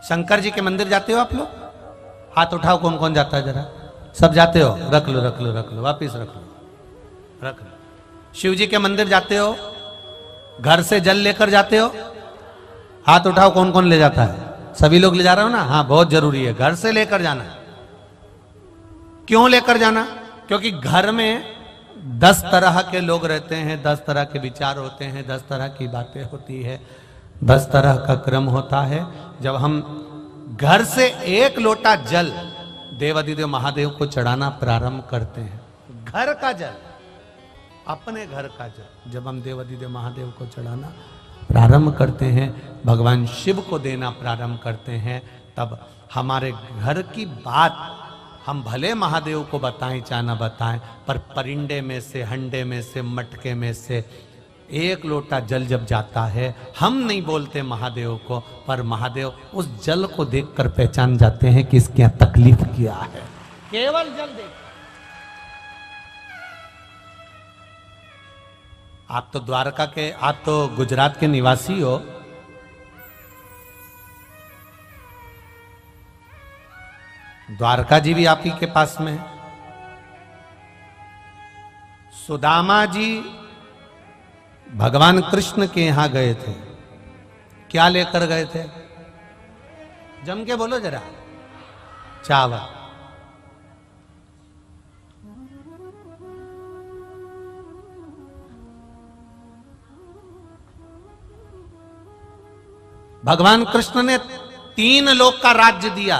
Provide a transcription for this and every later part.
शंकर जी के मंदिर जाते हो आप लोग? हाथ उठाओ, कौन कौन जाता है जरा। सब जाते हो? रख लो रख लो रख लो, वापिस रख लो रख लो। शिव जी के मंदिर जाते हो? घर से जल लेकर जाते हो? हाथ उठाओ, कौन कौन ले जाता है? सभी लोग ले जा रहे हो ना? हाँ, बहुत जरूरी है घर से लेकर जाना। क्यों लेकर जाना? क्योंकि घर में 10 तरह के लोग रहते हैं, 10 तरह के विचार होते हैं, 10 तरह की बातें होती है, 10 तरह का क्रम होता है। जब हम घर से एक लोटा जल देवादिदेव महादेव को चढ़ाना प्रारंभ करते हैं, घर का जल, अपने घर का जल जब हम देवादिदेव महादेव को चढ़ाना प्रारंभ करते हैं, भगवान शिव को देना प्रारंभ करते हैं, तब हमारे घर की बात हम भले महादेव को बताएं चाहे ना बताएं, पर परिंडे में से, हंडे में से, मटके में से एक लोटा जल जब जाता है, हम नहीं बोलते महादेव को, पर महादेव उस जल को देखकर पहचान जाते हैं कि इसके यहाँ तकलीफ क्या है। केवल जल देख। आप तो द्वारका के, आप तो गुजरात के निवासी हो। द्वारका जी भी आप ही के पास में है। सुदामा जी भगवान कृष्ण के यहां गए थे, क्या लेकर गए थे? जम के बोलो जरा। चावल। भगवान कृष्ण ने 3 लोक का राज्य दिया,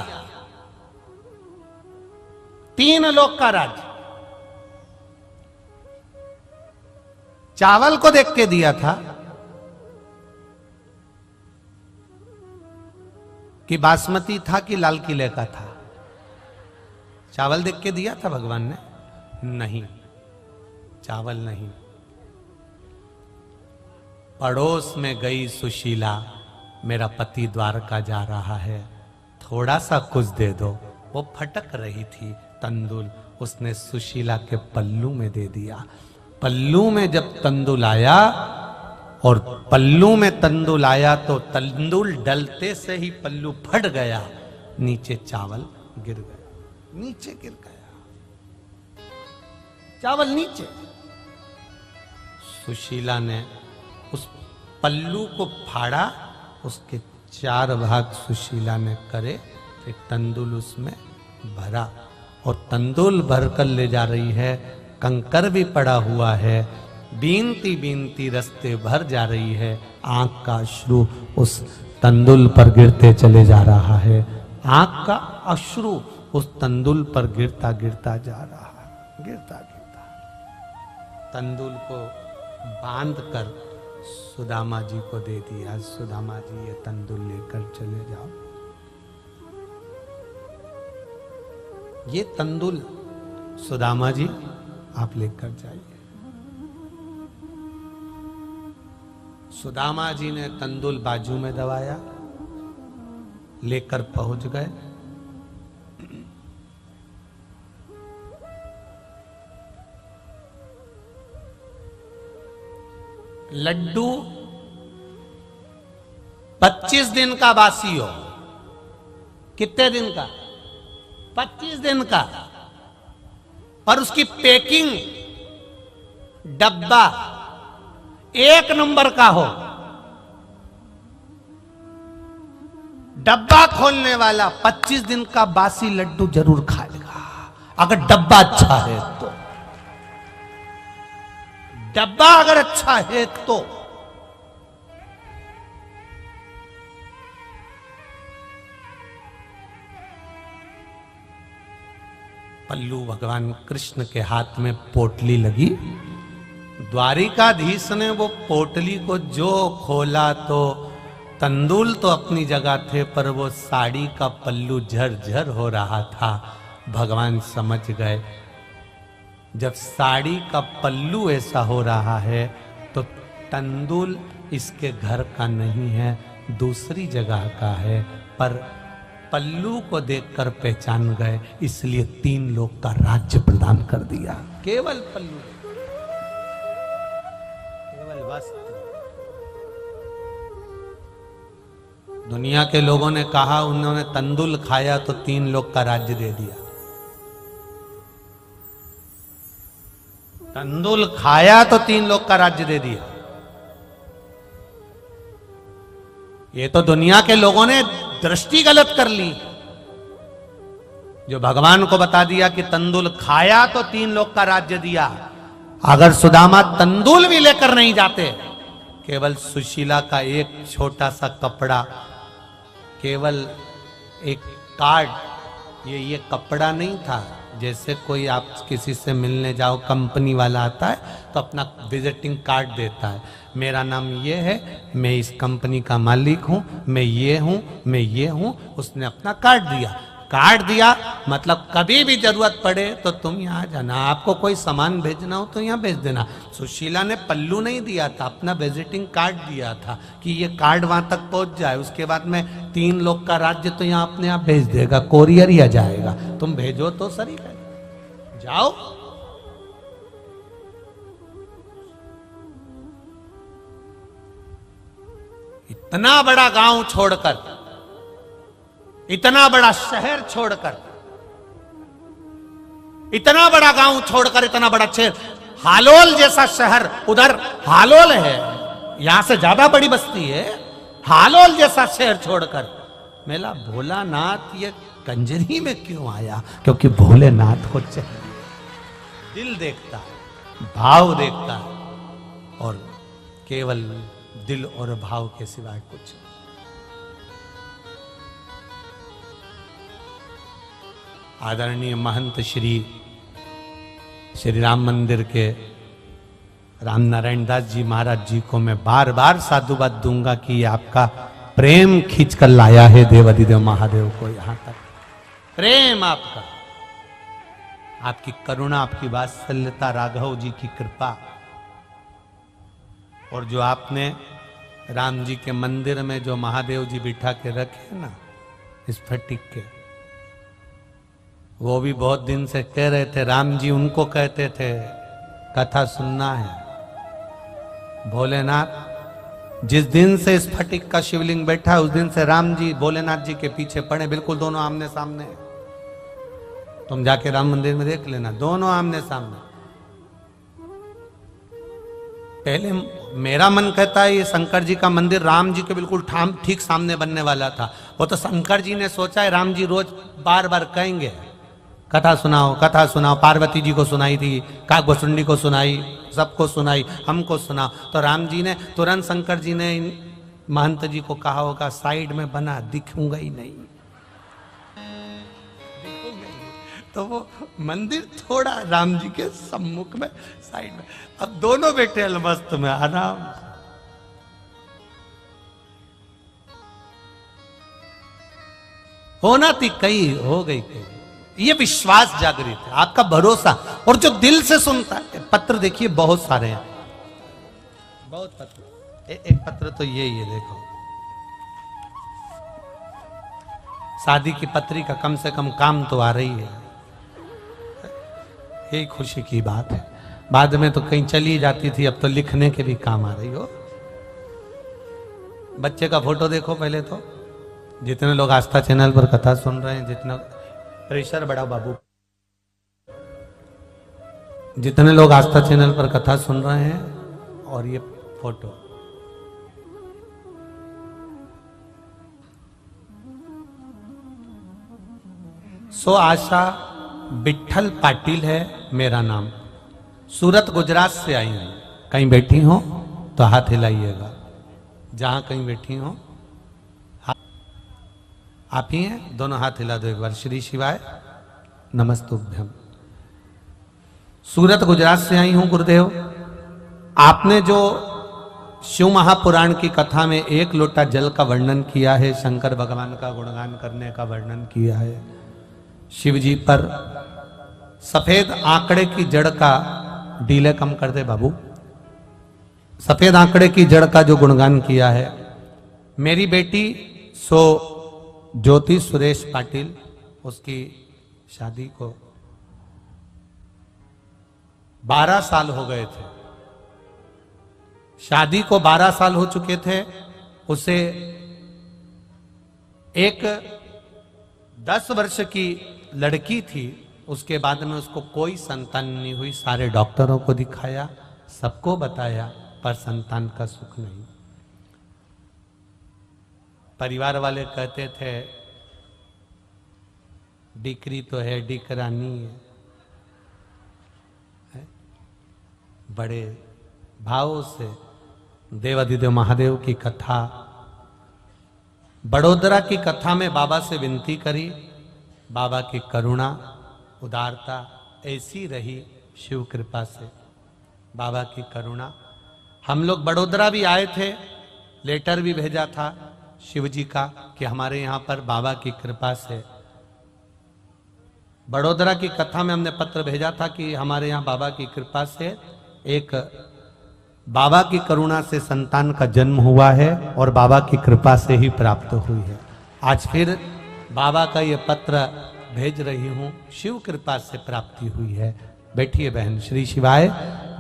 3 लोक का राज्य चावल को देख के दिया था कि बासमती था कि लाल किले का था। चावल देख के दिया था भगवान ने? नहीं, चावल नहीं। पड़ोस में गई सुशीला, मेरा पति द्वारका जा रहा है, थोड़ा सा कुछ दे दो। वो फटक रही थी तंदुल, उसने सुशीला के पल्लू में दे दिया। पल्लू में जब तंदुल आया, और पल्लू में तंदुल आया तो तंदुल डलते से ही पल्लू फट गया, नीचे चावल गिर गया, नीचे गिर गया चावल नीचे। सुशीला ने उस पल्लू को फाड़ा, उसके 4 भाग सुशीला ने करे, फिर तंदुल उसमें भरा, और तंदुल भरकर ले जा रही है। कंकर भी पड़ा हुआ है, बीनती बीनती रास्ते भर जा रही है। आंख का अश्रु उस तंदुल पर गिरते चले जा रहा है, आंख का अश्रु उस तंदुल पर गिरता गिरता जा रहा है, गिरता गिरता। तंदुल को बांध कर सुदामा जी को दे दिया। सुदामा जी, ये तंदुल लेकर चले जाओ। ये तंदुल सुदामा जी आप लेकर जाइए। सुदामा जी ने तंदुल बाजू में दबाया, लेकर पहुंच गए। लड्डू 25 दिन का बासी हो। कितने दिन का? 25 दिन का। पर उसकी पैकिंग, डब्बा 1 नंबर का हो। डब्बा खोलने वाला 25 दिन का बासी लड्डू जरूर खाएगा, अगर डब्बा अच्छा है तो। डब्बा अगर अच्छा है तो। पल्लू भगवान कृष्ण के हाथ में पोटली लगी। द्वारिकाधीश ने वो पोटली को जो खोला तो तंदुल तो अपनी जगह थे, पर वो साड़ी का पल्लू झरझर हो रहा था। भगवान समझ गए, जब साड़ी का पल्लू ऐसा हो रहा है तो तंदुल इसके घर का नहीं है, दूसरी जगह का है। पर पल्लू को देखकर पहचान गए, इसलिए 3 लोक का राज्य प्रदान कर दिया। केवल पल्लू, केवल वस्त्र। दुनिया के लोगों ने कहा उन्होंने तंदुल खाया तो 3 लोग का राज्य दे दिया। तंदुल खाया तो 3 लोग का राज्य दे दिया। ये तो दुनिया के लोगों ने दृष्टि गलत कर ली। जो भगवान को बता दिया कि तंदुल खाया तो 3 लोग का राज्य दिया। अगर सुदामा तंदुल भी लेकर नहीं जाते, केवल सुशीला का एक छोटा सा कपड़ा, केवल एक कार्ड, ये कपड़ा नहीं था। जैसे कोई आप किसी से मिलने जाओ, कंपनी वाला आता है तो अपना विजिटिंग कार्ड देता है, मेरा नाम ये है, मैं इस कंपनी का मालिक हूं, मैं ये हूं, मैं ये हूं। उसने अपना कार्ड दिया। कार्ड दिया मतलब कभी भी जरूरत पड़े तो तुम यहाँ जाना, आपको कोई सामान भेजना हो तो यहाँ भेज देना। सुशीला ने पल्लू नहीं दिया था, अपना विजिटिंग कार्ड दिया था कि ये कार्ड वहां तक पहुंच जाए, उसके बाद में 3 लोग का राज्य तो यहाँ अपने आप भेज देगा, कोरियर ही आ जाएगा। तुम भेजो तो सही है, जाओ। इतना बड़ा गांव छोड़कर, इतना बड़ा शहर छोड़कर, इतना बड़ा गांव छोड़कर, इतना बड़ा शहर, हालोल जैसा शहर, उधर हालोल है, यहां से ज्यादा बड़ी बस्ती है, हालोल जैसा शहर छोड़कर मेला भोलानाथ ये कंजरी में क्यों आया? क्योंकि भोलेनाथ को चाहिए, दिल देखता है, भाव देखता है, और केवल दिल और भाव के सिवाय कुछ नहीं। आदरणीय महंत श्री राम मंदिर के राम नारायण दास जी महाराज जी को मैं बार बार साधुवाद दूंगा कि आपका प्रेम खींच कर लाया है देवाधिदेव महादेव को यहां तक। प्रेम आपका, आपकी करुणा, आपकी वात्सल्यता, राघव जी की कृपा, और जो आपने राम जी के मंदिर में जो महादेव जी बिठा के रखे ना स्फटिक के, वो भी बहुत दिन से कह रहे थे। राम जी उनको कहते थे कथा सुनना है। भोलेनाथ जिस दिन से स्फटिक का शिवलिंग बैठा उस दिन से राम जी भोलेनाथ जी के पीछे पड़े, बिल्कुल दोनों आमने सामने। तुम जाके राम मंदिर में देख लेना, दोनों आमने सामने। पहले मेरा मन कहता है ये शंकर जी का मंदिर राम जी के बिल्कुल ठीक सामने बनने वाला था। वो तो शंकर जी ने सोचा है राम जी रोज बार बार कहेंगे कथा सुनाओ, कथा सुनाओ। पार्वती जी को सुनाई थी, काकभुसुंडी को सुनाई, सबको सुनाई, हमको सुनाओ। तो राम जी ने तुरंत, शंकर जी ने महंत जी को कहा होगा साइड में बना, दिखूंगा ही नहीं, तो वो मंदिर थोड़ा राम जी के सम्मुख में साइड में। अब दोनों बैठे अलमस्त में आराम। होना थी कई, हो गई कई। ये विश्वास जागृत है, आपका भरोसा, और जो दिल से सुनता है। पत्र देखिए बहुत सारे हैं, बहुत पत्र। एक पत्र तो ये ही है, देखो शादी की पत्री का कम से कम काम तो आ रही है, यही खुशी की बात है। बाद में तो कहीं चली जाती थी, अब तो लिखने के भी काम आ रही हो। बच्चे का फोटो देखो पहले तो। जितने लोग आस्था चैनल पर कथा सुन रहे हैं, जितना प्रेशर बढ़ाओ बाबू, जितने लोग आस्था चैनल पर कथा सुन रहे हैं, और ये फोटो सो आशा विठल पाटिल है मेरा नाम, सूरत गुजरात से आई हूं। कहीं बैठी हो तो हाथ हिलाइएगा, जहां कहीं बैठी हो। आप ही हैं, दोनों हाथ हिला दो एक बार। श्री शिवाय नमस्तुभ्यम। सूरत गुजरात से आई हूं गुरुदेव। आपने जो शिव महापुराण की कथा में 1 लोटा जल का वर्णन किया है, शंकर भगवान का गुणगान करने का वर्णन किया है, शिव जी पर सफेद आंकड़े की जड़ का, डीले कम कर दे बाबू, सफेद आंकड़े की जड़ का जो गुणगान किया है, मेरी बेटी सो ज्योति सुरेश पाटिल, उसकी शादी को 12 साल हो गए थे। शादी को 12 साल हो चुके थे। उसे एक 10 वर्ष की लड़की थी, उसके बाद में उसको कोई संतान नहीं हुई। सारे डॉक्टरों को दिखाया, सबको बताया, पर संतान का सुख नहीं। परिवार वाले कहते थे डिकरी तो है, डिकरानी है। बड़े भाव से देवाधिदेव महादेव की कथा, बड़ोदरा की कथा में बाबा से विनती करी। बाबा की करुणा उदारता ऐसी रही, शिव कृपा से बाबा की करुणा। हम लोग बड़ोदरा भी आए थे, लेटर भी भेजा था शिव जी का कि हमारे यहाँ पर बाबा की कृपा से। बड़ोदरा की कथा में हमने पत्र भेजा था कि हमारे यहाँ बाबा की कृपा से एक बाबा की करुणा से संतान का जन्म हुआ है और बाबा की कृपा से ही प्राप्त हुई है। आज फिर बाबा का ये पत्र भेज रही हूं, शिव कृपा से प्राप्ति हुई है। बैठिए बहन। श्री शिवाय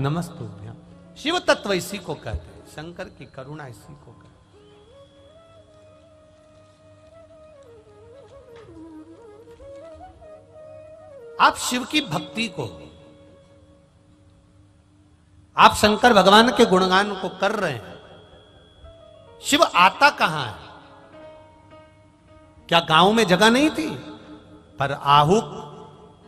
नमस्तुभ्यं। शिव तत्व इसी को कहते हैं, शंकर की करुणा इसी को कहते हैं। आप शिव की भक्ति को, आप शंकर भगवान के गुणगान को कर रहे हैं। शिव आता कहां है? क्या गांव में जगह नहीं थी? पर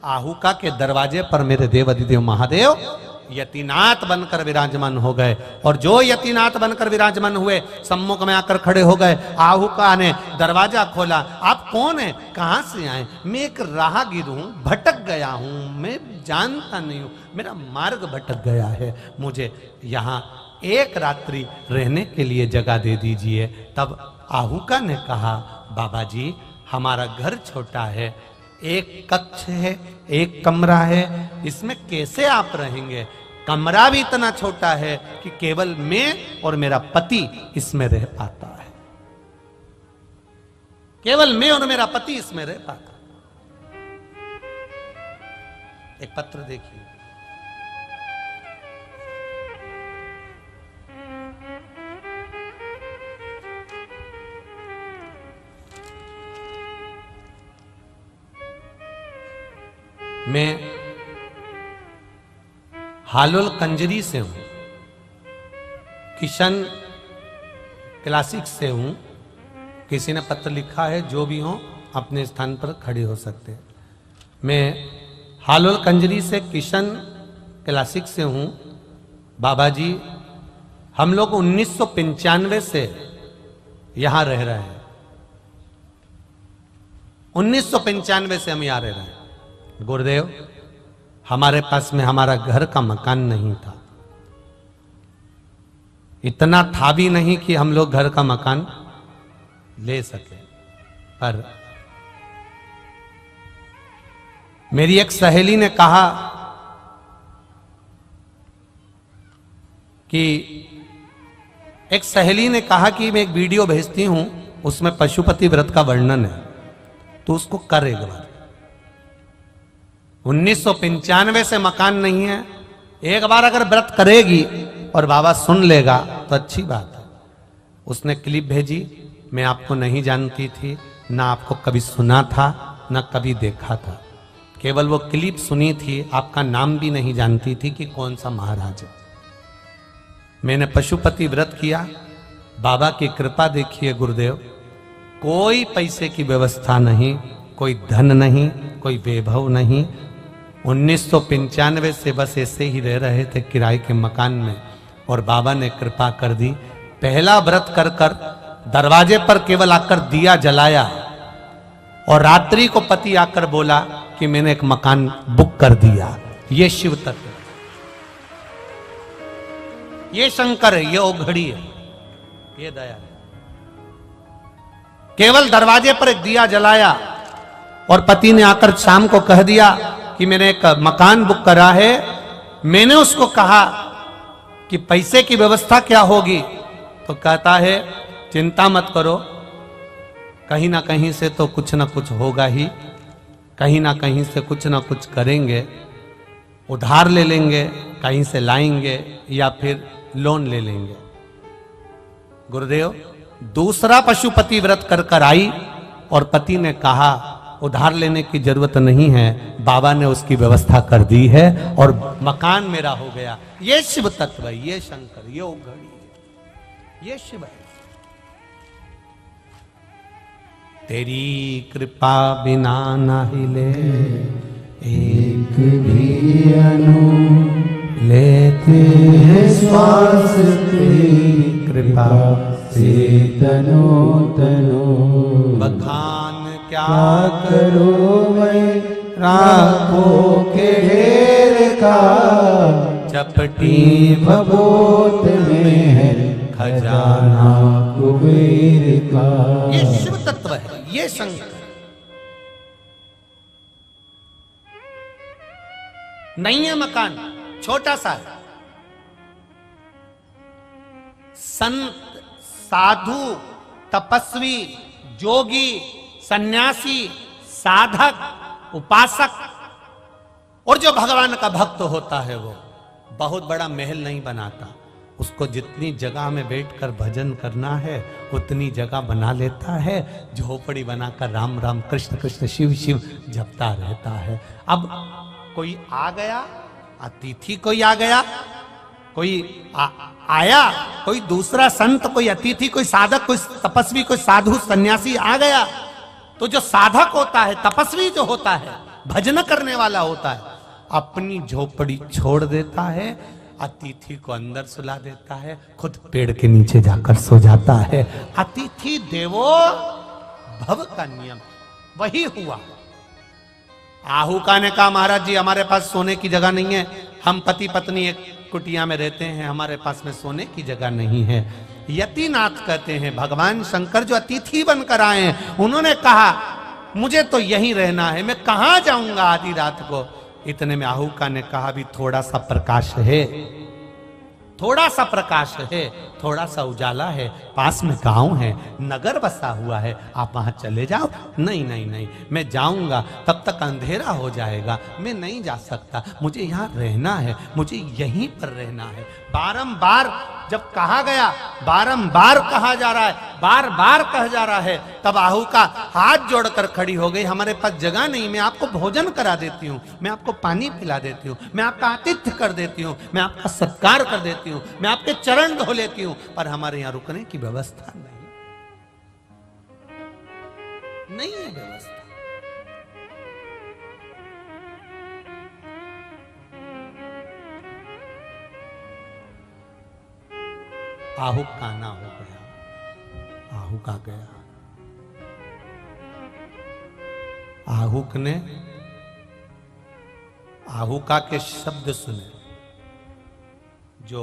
आहुका के दरवाजे पर मेरे देवाधिदेव महादेव यतिनाथ बनकर विराजमान हो गए। और जो यतिनाथ बनकर विराजमान हुए, सम्मुख में आकर खड़े हो गए। आहुका ने दरवाजा खोला। आप कौन है? कहां से आए? मैं एक राहगीर हूं, भटक गया हूं, मैं जानता नहीं हूं, मेरा मार्ग भटक गया है, मुझे यहां एक रात्रि रहने के लिए जगह दे दीजिए। तब आहुका ने कहा, बाबा जी हमारा घर छोटा है, एक कक्ष है, एक कमरा है, इसमें कैसे आप रहेंगे? कमरा भी इतना छोटा है कि केवल मैं और मेरा पति इसमें रह पाता है, केवल मैं और मेरा पति इसमें रह पाता। एक पत्र देखिए। मैं हालोल कंजरी से हूं, किशन क्लासिक से हूं। किसी ने पत्र लिखा है, जो भी हो अपने स्थान पर खड़े हो सकते हैं। मैं हालोल कंजरी से किशन क्लासिक से हूं। बाबा जी हम लोग 1995 से यहां रह रहे हैं। 1995 से हम यहां रह रहे हैं। गुरुदेव हमारे पास में हमारा घर का मकान नहीं था, इतना था भी नहीं कि हम लोग घर का मकान ले सके। पर मेरी एक सहेली ने कहा कि मैं एक वीडियो भेजती हूं, उसमें पशुपति व्रत का वर्णन है, तो उसको कर एक बार। 1995 से मकान नहीं है, एक बार अगर व्रत करेगी और बाबा सुन लेगा तो अच्छी बात है। उसने क्लिप भेजी, मैं आपको नहीं जानती थी, ना आपको कभी सुना था, ना कभी देखा था, केवल वो क्लिप सुनी थी, आपका नाम भी नहीं जानती थी कि कौन सा महाराज है। मैंने पशुपति व्रत किया, बाबा की कृपा देखिए गुरुदेव, कोई पैसे की व्यवस्था नहीं, कोई धन नहीं, कोई वैभव नहीं। 1995 से बस ऐसे ही रह रहे थे किराए के मकान में, और बाबा ने कृपा कर दी। पहला व्रत कर कर दरवाजे पर केवल आकर दिया जलाया, और रात्रि को पति आकर बोला कि मैंने एक मकान बुक कर दिया। ये शिव तत्व, ये शंकर है, ये ओघड़ी है, ये दया है। केवल दरवाजे पर एक दिया जलाया और पति ने आकर शाम को कह दिया कि मैंने एक मकान बुक करा है। मैंने उसको कहा कि पैसे की व्यवस्था क्या होगी, तो कहता है चिंता मत करो, कहीं ना कहीं से तो कुछ ना कुछ होगा ही, कहीं ना कहीं से कुछ ना कुछ करेंगे, उधार ले लेंगे, कहीं से लाएंगे या फिर लोन ले लेंगे। गुरुदेव दूसरा पशुपति व्रत कर कर आई, और पति ने कहा उधार लेने की जरूरत नहीं है, बाबा ने उसकी व्यवस्था कर दी है और मकान मेरा हो गया। ये शिव तत्व है, ये शंकर, ये उघड़ी है, ये शिव है। तेरी कृपा बिना नहीं ले एक भी अनु लेते हैं श्वास, तेरी कृपा से तनो तनो। बखान क्या करो मैं राखों के ढेर का, चपटी भभूत में है खजाना कुबेर का। ये शिव तत्व है, ये शंकर। नहीं है मकान, छोटा सा है। संत, साधु, तपस्वी, जोगी, सन्यासी, साधक, उपासक और जो भगवान का भक्त होता है वो बहुत बड़ा महल नहीं बनाता। उसको जितनी जगह में बैठकर भजन करना है उतनी जगह बना लेता है, झोपड़ी बनाकर राम राम कृष्ण कृष्ण शिव शिव जपता रहता है। अब कोई आ गया, अतिथि कोई आ गया, कोई आया, कोई दूसरा संत, कोई अतिथि, कोई साधक, कोई तपस्वी, कोई साधु सन्यासी आ गया, तो जो साधक होता है, तपस्वी जो होता है, भजन करने वाला होता है, अपनी झोपड़ी छोड़ देता है, अतिथि को अंदर सुला देता है, खुद पेड़ के नीचे जाकर सो जाता है। अतिथि देवो भव का नियम वही हुआ। आहुका ने कहा महाराज जी हमारे पास सोने की जगह नहीं है, हम पति पत्नी एक कुटिया में रहते हैं, हमारे पास में सोने की जगह नहीं है। यतिनाथ कहते हैं भगवान शंकर जो अतिथि बनकर आए हैं, उन्होंने कहा मुझे तो यहीं रहना है, मैं कहां जाऊंगा आधी रात को। इतने में आहुका ने कहा भी थोड़ा सा प्रकाश है, थोड़ा सा प्रकाश है, थोड़ा सा उजाला है, पास में गांव है, नगर बसा हुआ है, आप वहां चले जाओ। नहीं नहीं नहीं, मैं जाऊंगा तब तक अंधेरा हो जाएगा, मैं नहीं जा सकता, मुझे यहां रहना है, मुझे यहीं पर रहना है। बारंबार जब कहा गया, बारंबार कहा जा रहा है, बार बार कहा जा रहा है, तब आहुका हाथ जोड़कर खड़ी हो गई, हमारे पास जगह नहीं, मैं आपको भोजन करा देती हूँ, मैं आपको पानी पिला देती हूँ, मैं आपका आतिथ्य कर देती हूँ, मैं आपका सत्कार कर देती हूँ, मैं आपके चरण धो लेती हूँ, पर हमारे यहाँ रुकने की व्यवस्था नहीं है व्यवस्था। आहुक का आना हो गया, आहुक आ गया। आहुक ने आहुका के शब्द सुने, जो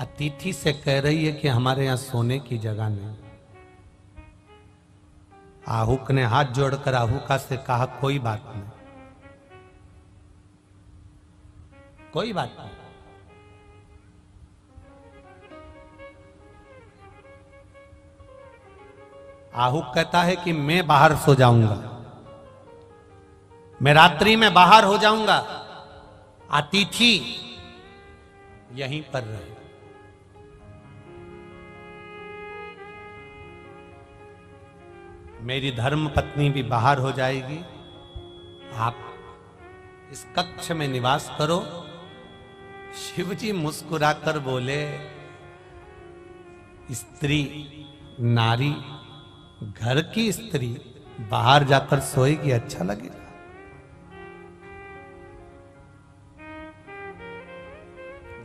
अतिथि से कह रही है कि हमारे यहां सोने की जगह नहीं। आहुक ने हाथ जोड़कर आहुका से कहा कोई बात नहीं, कोई बात नहीं। आहुक कहता है कि मैं बाहर सो जाऊंगा, मैं रात्रि में बाहर हो जाऊंगा, अतिथि यहीं पर रहे। मेरी धर्म पत्नी भी बाहर हो जाएगी, आप इस कक्ष में निवास करो। शिवजी मुस्कुराकर बोले स्त्री, नारी, घर की स्त्री बाहर जाकर सोएगी, अच्छा लगेगा?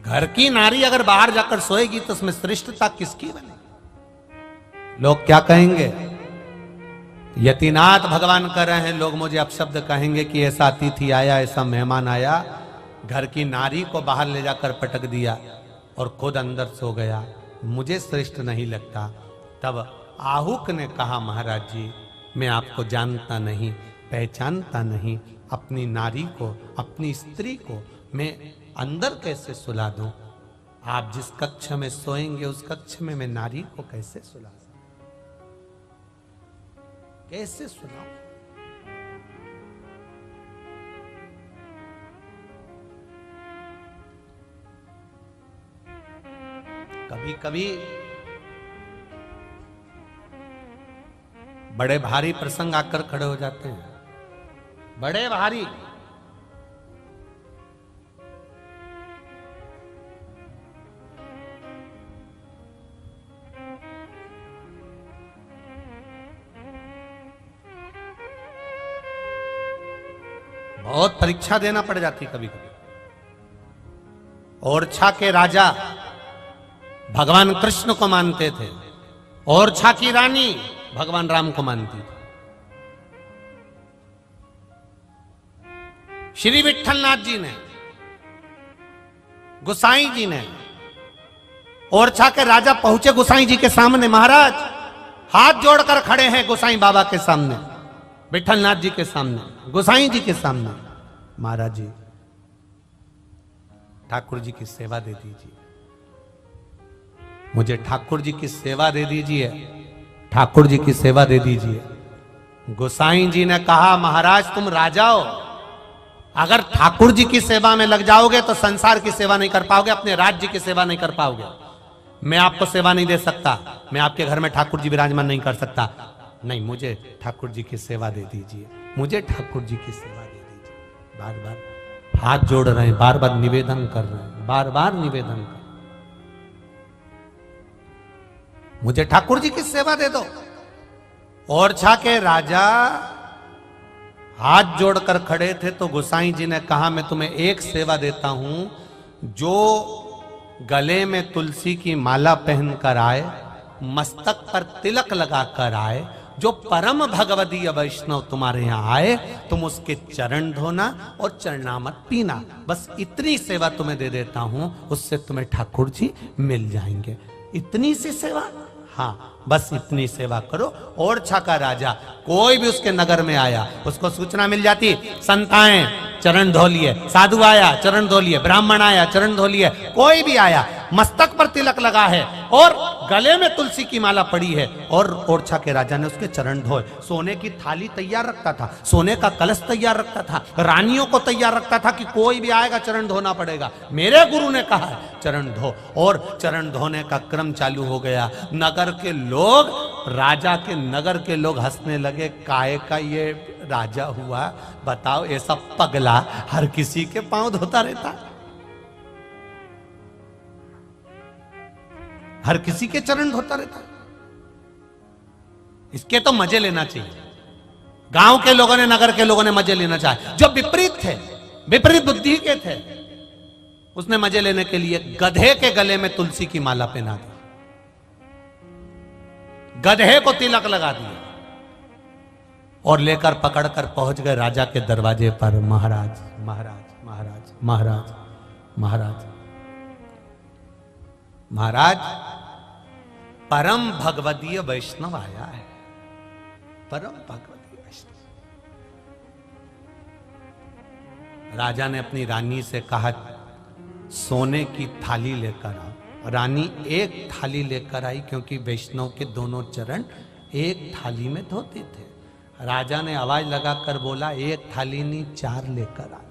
घर की नारी अगर बाहर जाकर सोएगी तो उसमें श्रेष्ठता किसकी बनेगी? लोग क्या कहेंगे? यतिनाथ भगवान कर रहे हैं, लोग मुझे अपशब्द कहेंगे कि ऐसा अतिथि आया, ऐसा मेहमान आया, घर की नारी को बाहर ले जाकर पटक दिया और खुद अंदर सो गया, मुझे श्रेष्ठ नहीं लगता। तब आहुक ने कहा महाराज जी मैं आपको जानता नहीं, पहचानता नहीं, अपनी नारी को, अपनी स्त्री को मैं अंदर कैसे सुला दूं? आप जिस कक्ष में सोएंगे उस कक्ष में मैं नारी को कैसे सुला सकूं? कैसे सुलाऊं? कभी कभी बड़े भारी प्रसंग आकर खड़े हो जाते हैं, बड़े भारी। बहुत परीक्षा देना पड़ जाती कभी कभी। ओरछा के राजा भगवान कृष्ण को मानते थे, ओरछा की रानी भगवान राम को मानती थी। श्री विट्ठलनाथ जी ने, गोसाई जी ने, ओरछा के राजा पहुंचे गोसाई जी के सामने, महाराज हाथ जोड़कर खड़े हैं गोसाई बाबा के सामने, विट्ठलनाथ जी के सामने, गोसाई जी के सामने। महाराज जी ठाकुर जी की सेवा दे दीजिए, मुझे ठाकुर जी की सेवा दे दीजिए, ठाकुर जी की सेवा दे दीजिए। गोसाई जी ने कहा, महाराज तुम राजा हो, अगर ठाकुर जी की सेवा में लग जाओगे तो संसार की सेवा नहीं कर पाओगे, अपने राज्य की सेवा नहीं कर पाओगे। मैं आपको सेवा नहीं दे सकता, मैं आपके घर में ठाकुर जी विराजमान नहीं कर सकता। नहीं, मुझे ठाकुर जी की सेवा दे दीजिए, मुझे ठाकुर जी की सेवा दे दीजिए। बार बार हाथ जोड़ रहे हैं, बार बार निवेदन कर रहे हैं, बार बार निवेदन कर, मुझे ठाकुर जी की सेवा दे दो। ओरछा के राजा हाथ जोड़कर खड़े थे तो गोसाई जी ने कहा, मैं तुम्हें एक सेवा देता हूं, जो गले में तुलसी की माला पहनकर आए, मस्तक पर तिलक लगाकर आए, जो परम भगवदीय वैष्णव तुम्हारे यहां आए, तुम उसके चरण धोना और चरणामृत पीना। बस इतनी सेवा तुम्हें दे देता हूं, उससे तुम्हें ठाकुर जी मिल जाएंगे। इतनी सी सेवा, हाँ बस इतनी सेवा करो। ओरछा का राजा कोई भी उसके नगर में आया, उसको सूचना मिल जाती, संत आए चरण धो लिए, साधु आया चरण धो लिए, ब्राह्मण आया चरण धो लिए, कोई भी आया मस्तक पर तिलक लगा है और गले में तुलसी की माला पड़ी है, और ओरछा के राजा ने उसके चरण धोए। सोने की थाली तैयार रखता था, सोने का कलश तैयार रखता था, रानियों को तैयार रखता था कि कोई भी आएगा चरण धोना पड़ेगा। मेरे गुरु ने कहा है चरण धो, और चरण धोने का क्रम चालू हो गया। नगर के लोग, राजा के नगर के लोग हंसने लगे, काहे का ये राजा हुआ, बताओ ऐसा पगला हर किसी के पांव धोता रहता, हर किसी के चरण धोता रहता। इसके तो मजे लेना चाहिए। गांव के लोगों ने, नगर के लोगों ने मजे लेना चाहे। जो विपरीत थे, विपरीत बुद्धि के थे, उसने मजे लेने के लिए गधे के गले में तुलसी की माला पहना दी, गधे को तिलक लगा दिया और लेकर पकड़कर पहुंच गए राजा के दरवाजे पर। महाराज महाराज महाराज महाराज महाराज महाराज, परम भगवदीय वैष्णव आया है, परम भगवदीय वैष्णव। राजा ने अपनी रानी से कहा, सोने की थाली लेकर आओ। रानी एक थाली लेकर आई, क्योंकि वैष्णव के दोनों चरण एक थाली में धोते थे। राजा ने आवाज लगाकर बोला, एक थाली नहीं 4 लेकर आना।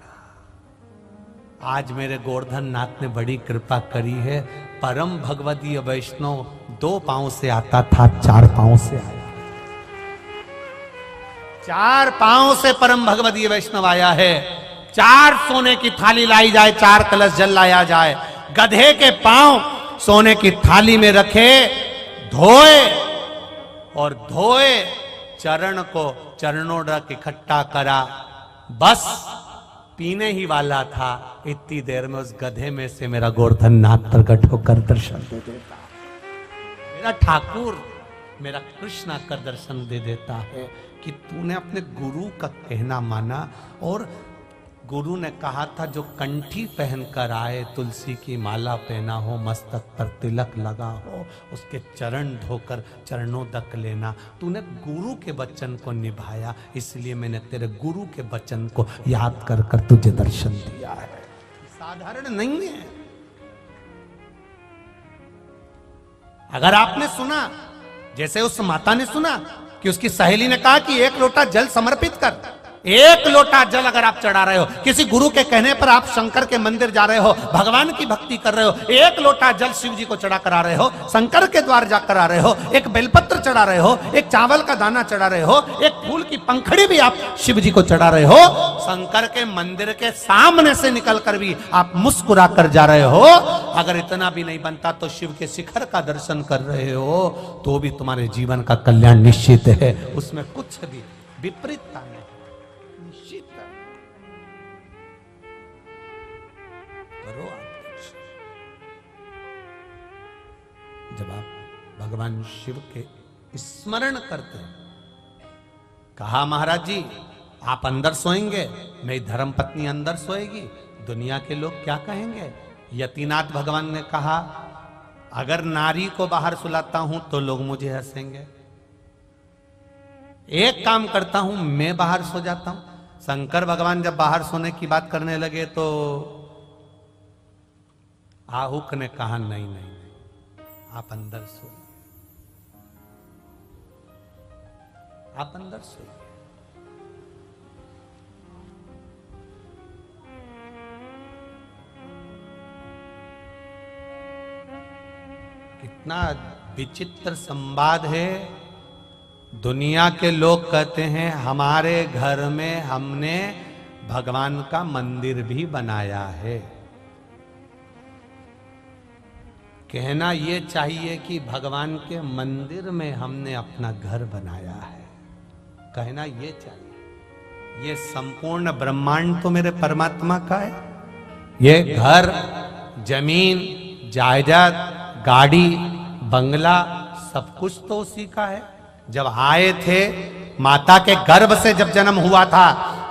आज मेरे गोवर्धन नाथ ने बड़ी कृपा करी है, परम भगवदीय वैष्णव 2 पांव से आता था, 4 पांव से आया, 4 पांव से परम भगवदीय वैष्णव आया है। 4 सोने की थाली लाई जाए, 4 कलश जल लाया जाए, गधे के पांव सोने की थाली में रखे, धोए और धोए चरण को चरणों इकट्ठा करा, बस पीने ही वाला था। इतनी देर में उस गधे में से मेरा गोवर्धन नाथ प्रकट होकर दर्शन दे देता, मेरा ठाकुर, मेरा कृष्ण आकर दर्शन दे देता है कि तूने अपने गुरु का कहना माना। और गुरु ने कहा था, जो कंठी पहनकर आए, तुलसी की माला पहना हो, मस्तक पर तिलक लगा हो, उसके चरण धोकर चरणों तक लेना। तूने गुरु के वचन को निभाया, इसलिए मैंने तेरे गुरु के वचन को याद कर कर तुझे दर्शन दिया है। साधारण नहीं है। अगर आपने सुना, जैसे उस माता ने सुना कि उसकी सहेली ने कहा कि 1 लोटा जल समर्पित कर, एक लोटा जल अगर आप चढ़ा रहे हो, किसी गुरु के कहने पर आप शंकर के मंदिर जा रहे हो, भगवान की भक्ति कर रहे हो, एक लोटा जल शिव जी को चढ़ा कर आ रहे हो, शंकर के द्वार जाकर आ रहे हो, एक बेलपत्र चढ़ा रहे हो, एक चावल का दाना चढ़ा रहे हो, एक फूल की पंखड़ी भी आप शिव जी को चढ़ा रहे हो, शंकर के मंदिर के सामने से निकलकर भी आप मुस्कुरा कर जा रहे हो। अगर इतना भी नहीं बनता तो शिव के शिखर का दर्शन कर रहे हो तो भी तुम्हारे जीवन का कल्याण निश्चित है, उसमें कुछ भी विपरीतता नहीं। जब आप भगवान शिव के स्मरण करते हैं, कहा महाराज जी आप अंदर सोएंगे, मेरी धर्म पत्नी अंदर सोएगी, दुनिया के लोग क्या कहेंगे। यतिनाथ भगवान ने कहा अगर नारी को बाहर सुलाता हूं तो लोग मुझे हंसेंगे, एक काम करता हूं मैं बाहर सो जाता हूं। शंकर भगवान जब बाहर सोने की बात करने लगे तो आहुक ने कहा नहीं नहीं आप अंदर सो, आप अंदर सो। कितना विचित्र संवाद है। दुनिया के लोग कहते हैं हमारे घर में हमने भगवान का मंदिर भी बनाया है। कहना ये चाहिए कि भगवान के मंदिर में हमने अपना घर बनाया है, कहना ये चाहिए। ये संपूर्ण ब्रह्मांड तो मेरे परमात्मा का है। ये घर, जमीन, जायदाद, गाड़ी, बंगला सब कुछ तो उसी का है। जब आए थे माता के गर्भ से जब जन्म हुआ था,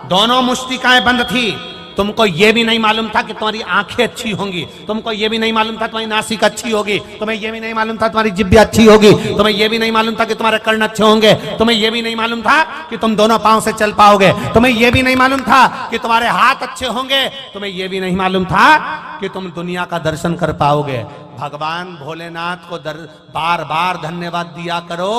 दोनों मुष्टिकाएं बंद थी। तुमको ये भी नहीं मालूम था कि तुम्हारी आंखें अच्छी होंगी, तुमको ये भी नहीं मालूम था तुम्हारी नासिक अच्छी होगी, तुम्हें ये भी नहीं मालूम था तुम्हारी जिब्भी अच्छी होगी, तुम्हें ये भी नहीं मालूम था कि तुम्हारे कर्ण अच्छे होंगे, तुम्हें ये भी नहीं मालूम था कि तुम दोनों पांव से चल पाओगे, तुम्हें ये भी नहीं मालूम था कि तुम्हारे हाथ अच्छे होंगे, तुम्हें ये भी नहीं मालूम था कि तुम दुनिया का दर्शन कर पाओगे। भगवान भोलेनाथ को बार बार धन्यवाद दिया करो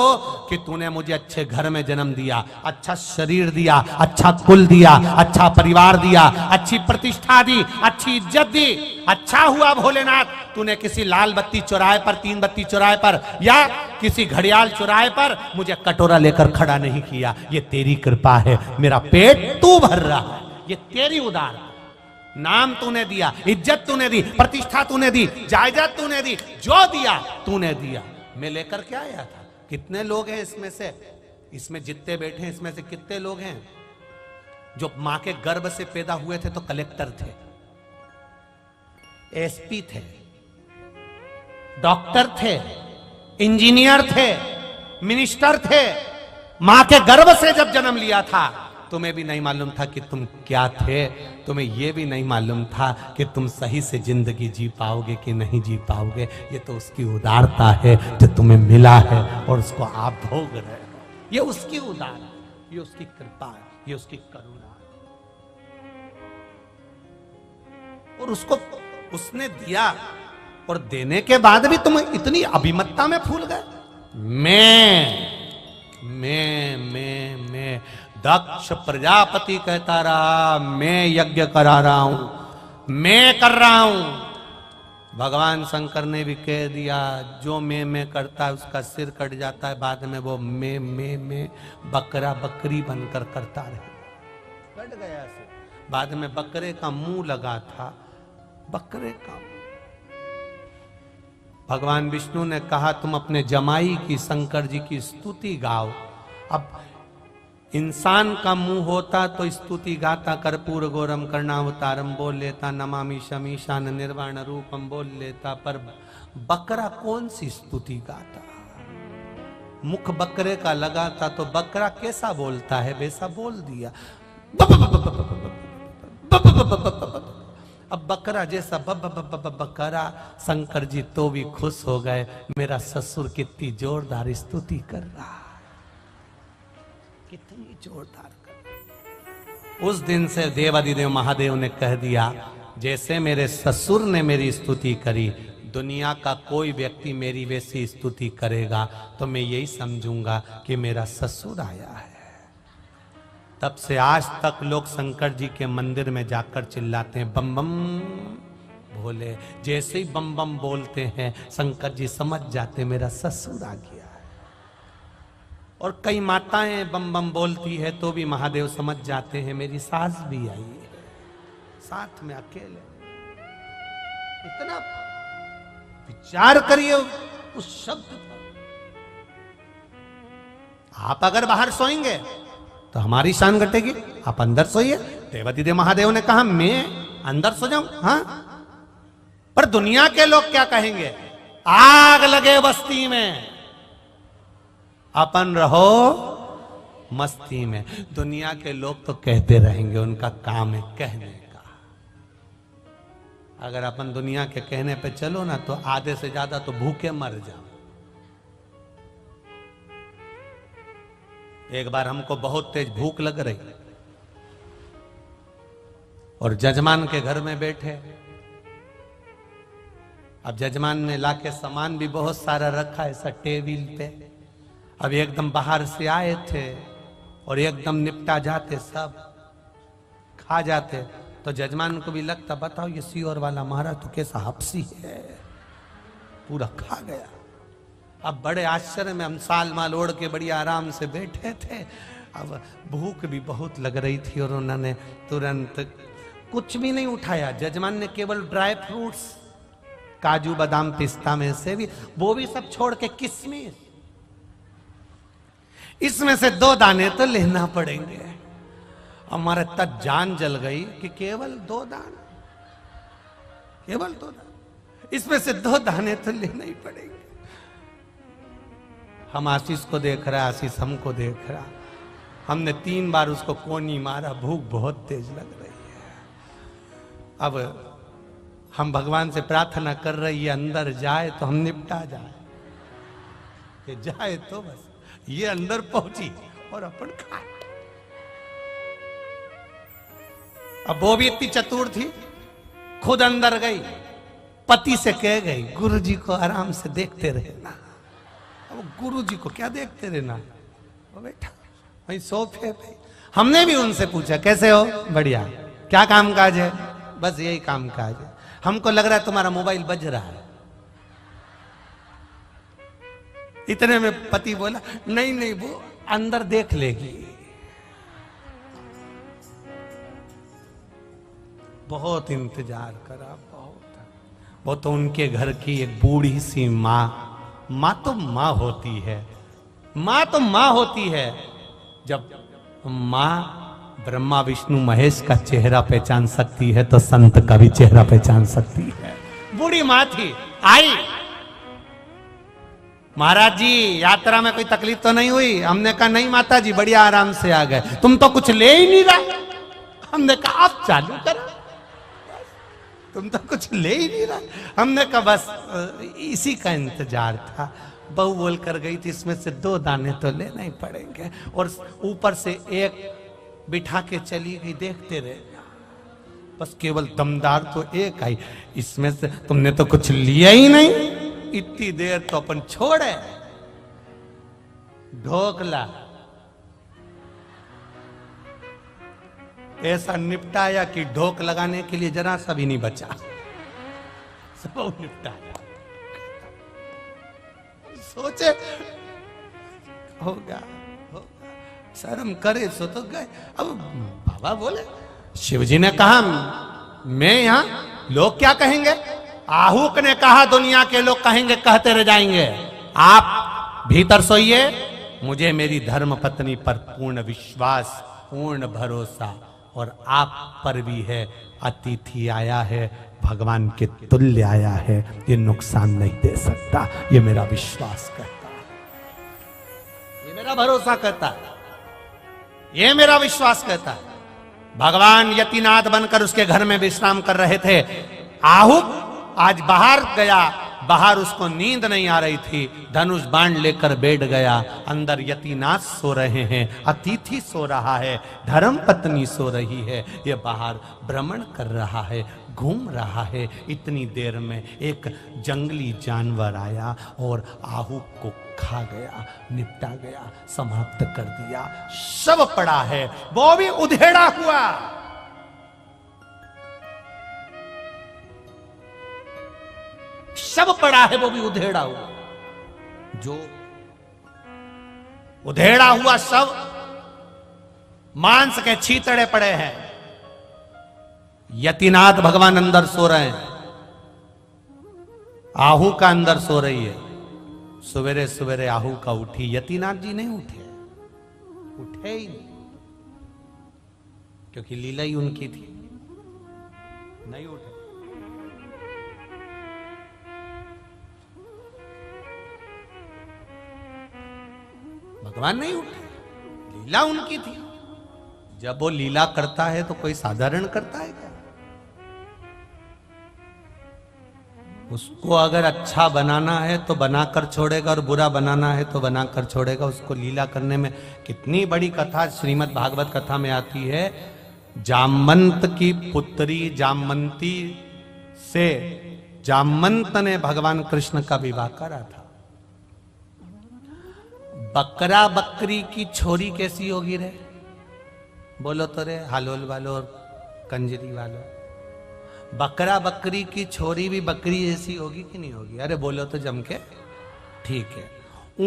कि तूने मुझे अच्छे घर में जन्म दिया, अच्छा शरीर दिया, अच्छा कुल दिया, अच्छा परिवार दिया, अच्छी प्रतिष्ठा दी, अच्छी इज्जत दी। अच्छा हुआ भोलेनाथ तूने किसी लाल बत्ती चौराहे पर, 3 बत्ती चौराहे पर या किसी घड़ियाल चौराहे पर मुझे कटोरा लेकर खड़ा नहीं किया। ये तेरी कृपा है, मेरा पेट तू भर रहा है, ये तेरी उदार। नाम तूने दिया, इज्जत तूने दी, प्रतिष्ठा तूने दी, जायदाद तूने दी, जो दिया तूने दिया। मैं लेकर क्या आया था। कितने लोग हैं इसमें से, इसमें जितने बैठे हैं इसमें से कितने लोग हैं जो मां के गर्भ से पैदा हुए थे तो कलेक्टर थे, एसपी थे, डॉक्टर थे, इंजीनियर थे, मिनिस्टर थे। मां के गर्भ से जब जन्म लिया था तुम्हें भी नहीं मालूम था कि तुम क्या थे, तुम्हें यह भी नहीं मालूम था कि तुम सही से जिंदगी जी पाओगे कि नहीं जी पाओगे। ये तो उसकी उदारता है जो तुम्हें मिला है और उसको आप भोग रहे हो। ये उसकी उदार, ये उसकी कृपा है, ये उसकी करुणा। और उसको उसने दिया और देने के बाद भी तुम इतनी अभिमतता में फूल गए। मैं दक्ष प्रजापति कहता रहा मैं यज्ञ करा रहा हूं, मैं कर रहा हूं। भगवान शंकर ने भी कह दिया जो मैं करता है उसका सिर कट जाता है, बाद में वो मैं बकरा बकरी बनकर करता रहे। कट गया सिर, बाद में बकरे का मुंह लगा था, बकरे का। भगवान विष्णु ने कहा तुम अपने जमाई की, शंकर जी की स्तुति गाओ। अब इंसान का मुंह होता तो स्तुति गाता, कर्पूर गौरम कर्णावतारम बोल लेता, नमामि शमीशान निर्वाण रूपम बोल लेता, पर बकरा कौन सी स्तुति गाता। मुख बकरे का लगा था तो बकरा कैसा बोलता है वैसा बोल दिया। अब बकरा जैसा बकरा शंकर जी तो भी खुश हो गए, मेरा ससुर कितनी जोरदार स्तुति कर रहा, कितनी जोरदार कर। उस दिन से देवादिदेव महादेव ने कह दिया जैसे मेरे ससुर ने मेरी स्तुति करी, दुनिया का कोई व्यक्ति मेरी वैसी स्तुति करेगा तो मैं यही समझूंगा कि मेरा ससुर आया है। तब से आज तक लोग शंकर जी के मंदिर में जाकर चिल्लाते हैं बम बम भोले। जैसे ही बम बम बोलते हैं शंकर जी समझ जाते मेरा ससुर आ गया है। और कई माताएं बम बम बोलती है तो भी महादेव समझ जाते हैं मेरी सास भी आई है, साथ में अकेले। इतना विचार करिए उस शब्द पर। आप अगर बाहर सोएंगे तो हमारी शान घटेगी, आप अंदर सोइए। देवादिदेव महादेव ने कहा मैं अंदर सो जाऊं, हाँ, पर दुनिया के लोग क्या कहेंगे? आग लगे बस्ती में, अपन रहो मस्ती में। दुनिया के लोग तो कहते रहेंगे, उनका काम है कहने का। अगर अपन दुनिया के कहने पे चलो ना तो आधे से ज्यादा तो भूखे मर जाओ। एक बार हमको बहुत तेज भूख लग रही और जजमान के घर में बैठे। अब जजमान ने लाके सामान भी बहुत सारा रखा ऐसा टेबल पे। अब एकदम बाहर से आए थे और एकदम निपटा जाते, सब खा जाते। तो जजमान को भी लगता बताओ ये सियोर वाला महाराज तो कैसा हपसी है, पूरा खा गया। अब बड़े आश्चर्य में हम साल माल ओढ़ के बड़ी आराम से बैठे थे। अब भूख भी बहुत लग रही थी और उन्होंने तुरंत कुछ भी नहीं उठाया। जजमान ने केवल ड्राई फ्रूट्स, काजू बादाम पिस्ता में से भी, वो भी सब छोड़ के किशमिश, इसमें से 2 दाने तो लेना पड़ेंगे। हमारे तक जान जल गई कि केवल 2 दाने, केवल 2 दाने, इसमें से 2 दाने तो लेना ही पड़ेंगे। हम आशीष को देख रहा, आशीष हमको देख रहा। हमने 3 बार उसको कोनी मारा, भूख बहुत तेज लग रही है। अब हम भगवान से प्रार्थना कर रही है अंदर जाए तो हम निपटा जाए, कि जाए तो बस ये अंदर पहुंची और अपन खाए। अब वो भी इतनी चतुर थी, खुद अंदर गई, पति से कह गई गुरु जी को आराम से देखते रहना। अब गुरु जी को क्या देखते रहना, वो बैठा वही सोफे पे। हमने भी उनसे पूछा कैसे हो, बढ़िया, क्या काम काज है, बस यही काम काज है। हमको लग रहा है तुम्हारा मोबाइल बज रहा है। इतने में पति बोला नहीं नहीं वो अंदर देख लेगी। बहुत इंतजार करा, बहुत। वो तो उनके घर की एक बूढ़ी सी माँ, माँ तो माँ होती है, माँ तो माँ होती है। जब माँ ब्रह्मा विष्णु महेश का चेहरा पहचान सकती है तो संत का भी चेहरा पहचान सकती है। बूढ़ी माँ थी, आई, महाराज जी यात्रा में कोई तकलीफ तो नहीं हुई? हमने कहा नहीं माता जी बढ़िया आराम से आ गए। तुम तो कुछ ले ही नहीं रहा। हमने कहा आप चालू करो, तुम तो कुछ ले ही नहीं रहा। हमने कहा बस इसी का इंतजार था। बहू बोल कर गई थी इसमें से 2 दाने तो लेना ही पड़ेंगे, और ऊपर से एक बिठा के चली गई, देखते रहे। बस केवल दमदार तो एक आई, इसमें से तुमने तो कुछ लिया ही नहीं। इतनी देर तो अपन छोड़े। ढोकला ऐसा निपटाया कि ढोक लगाने के लिए जरा सा भी नहीं बचा, सब निपटाया। सोचे होगा, शर्म करे सो तो गए। अब बाबा बोले, शिवजी ने कहा मैं यहां, लोग क्या कहेंगे? आहूक ने कहा दुनिया के लोग कहेंगे, कहते रह जाएंगे। आप भीतर सोइए, मुझे मेरी धर्म पत्नी पर पूर्ण विश्वास, पूर्ण भरोसा, और आप पर भी है। अतिथि आया है, भगवान के तुल्य आया है, ये नुकसान नहीं दे सकता। ये मेरा विश्वास करता है, ये मेरा भरोसा करता है, ये मेरा विश्वास कहता है। भगवान यतिनाथ बनकर उसके घर में विश्राम कर रहे थे। आहूक आज बाहर गया, बाहर उसको नींद नहीं आ रही थी, धनुष बाण लेकर बैठ गया। अंदर यतिनाथ सो रहे हैं, अतिथि सो रहा है, धर्म पत्नी सो रही है, ये बाहर भ्रमण कर रहा है। घूम रहा है। इतनी देर में एक जंगली जानवर आया और आहू को खा गया, निपटा गया, समाप्त कर दिया। शव पड़ा है, वो भी उधेड़ा हुआ। शव पड़ा है, वो भी उधेड़ा हुआ। जो उधेड़ा हुआ शव, मांस के छीतड़े पड़े हैं। यतिनाथ भगवान अंदर सो रहे हैं, आहू का अंदर सो रही है। सवेरे सवेरे आहू का उठी, यतिनाथ जी नहीं उठे, उठे ही नहीं, क्योंकि लीला ही उनकी थी, नहीं उठे। भगवान नहीं उठे, लीला उनकी थी। जब वो लीला करता है तो कोई साधारण करता है क्या? उसको अगर अच्छा बनाना है तो बनाकर छोड़ेगा, और बुरा बनाना है तो बनाकर छोड़ेगा। उसको लीला करने में कितनी बड़ी कथा श्रीमद् भागवत कथा में आती है। जामवंत की पुत्री जामवंती से जामवंत ने भगवान कृष्ण का विवाह करा था। बकरा बकरी की छोरी कैसी होगी रे? बोलो तो रे, हालोल वालो और कंजरी वालो। बकरा बकरी की छोरी भी बकरी जैसी होगी कि नहीं होगी? अरे बोलो तो जम के। ठीक है।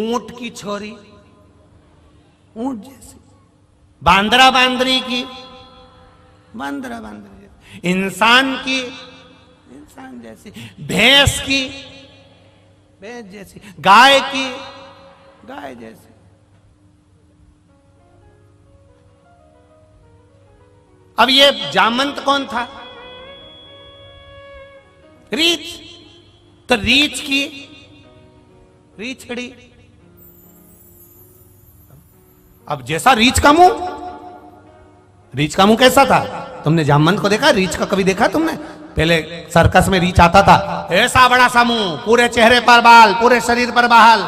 ऊंट की छोरी ऊंट जैसी, बांदरा बांदरी की बांदरा बांदरी जैसी, इंसान की इंसान जैसी, भैंस की भैंस जैसी, गाय की गाय जैसी। अब ये जामवंत कौन था? रीछ। तो रीछ की रीछड़ी। अब जैसा रीछ का मुंह, रीछ का मुंह कैसा था? तुमने जामवंत को देखा? रीछ का कभी देखा तुमने? पहले सर्कस में रीछ आता था, ऐसा बड़ा सा मुंह, पूरे चेहरे पर बाल, पूरे शरीर पर बाल।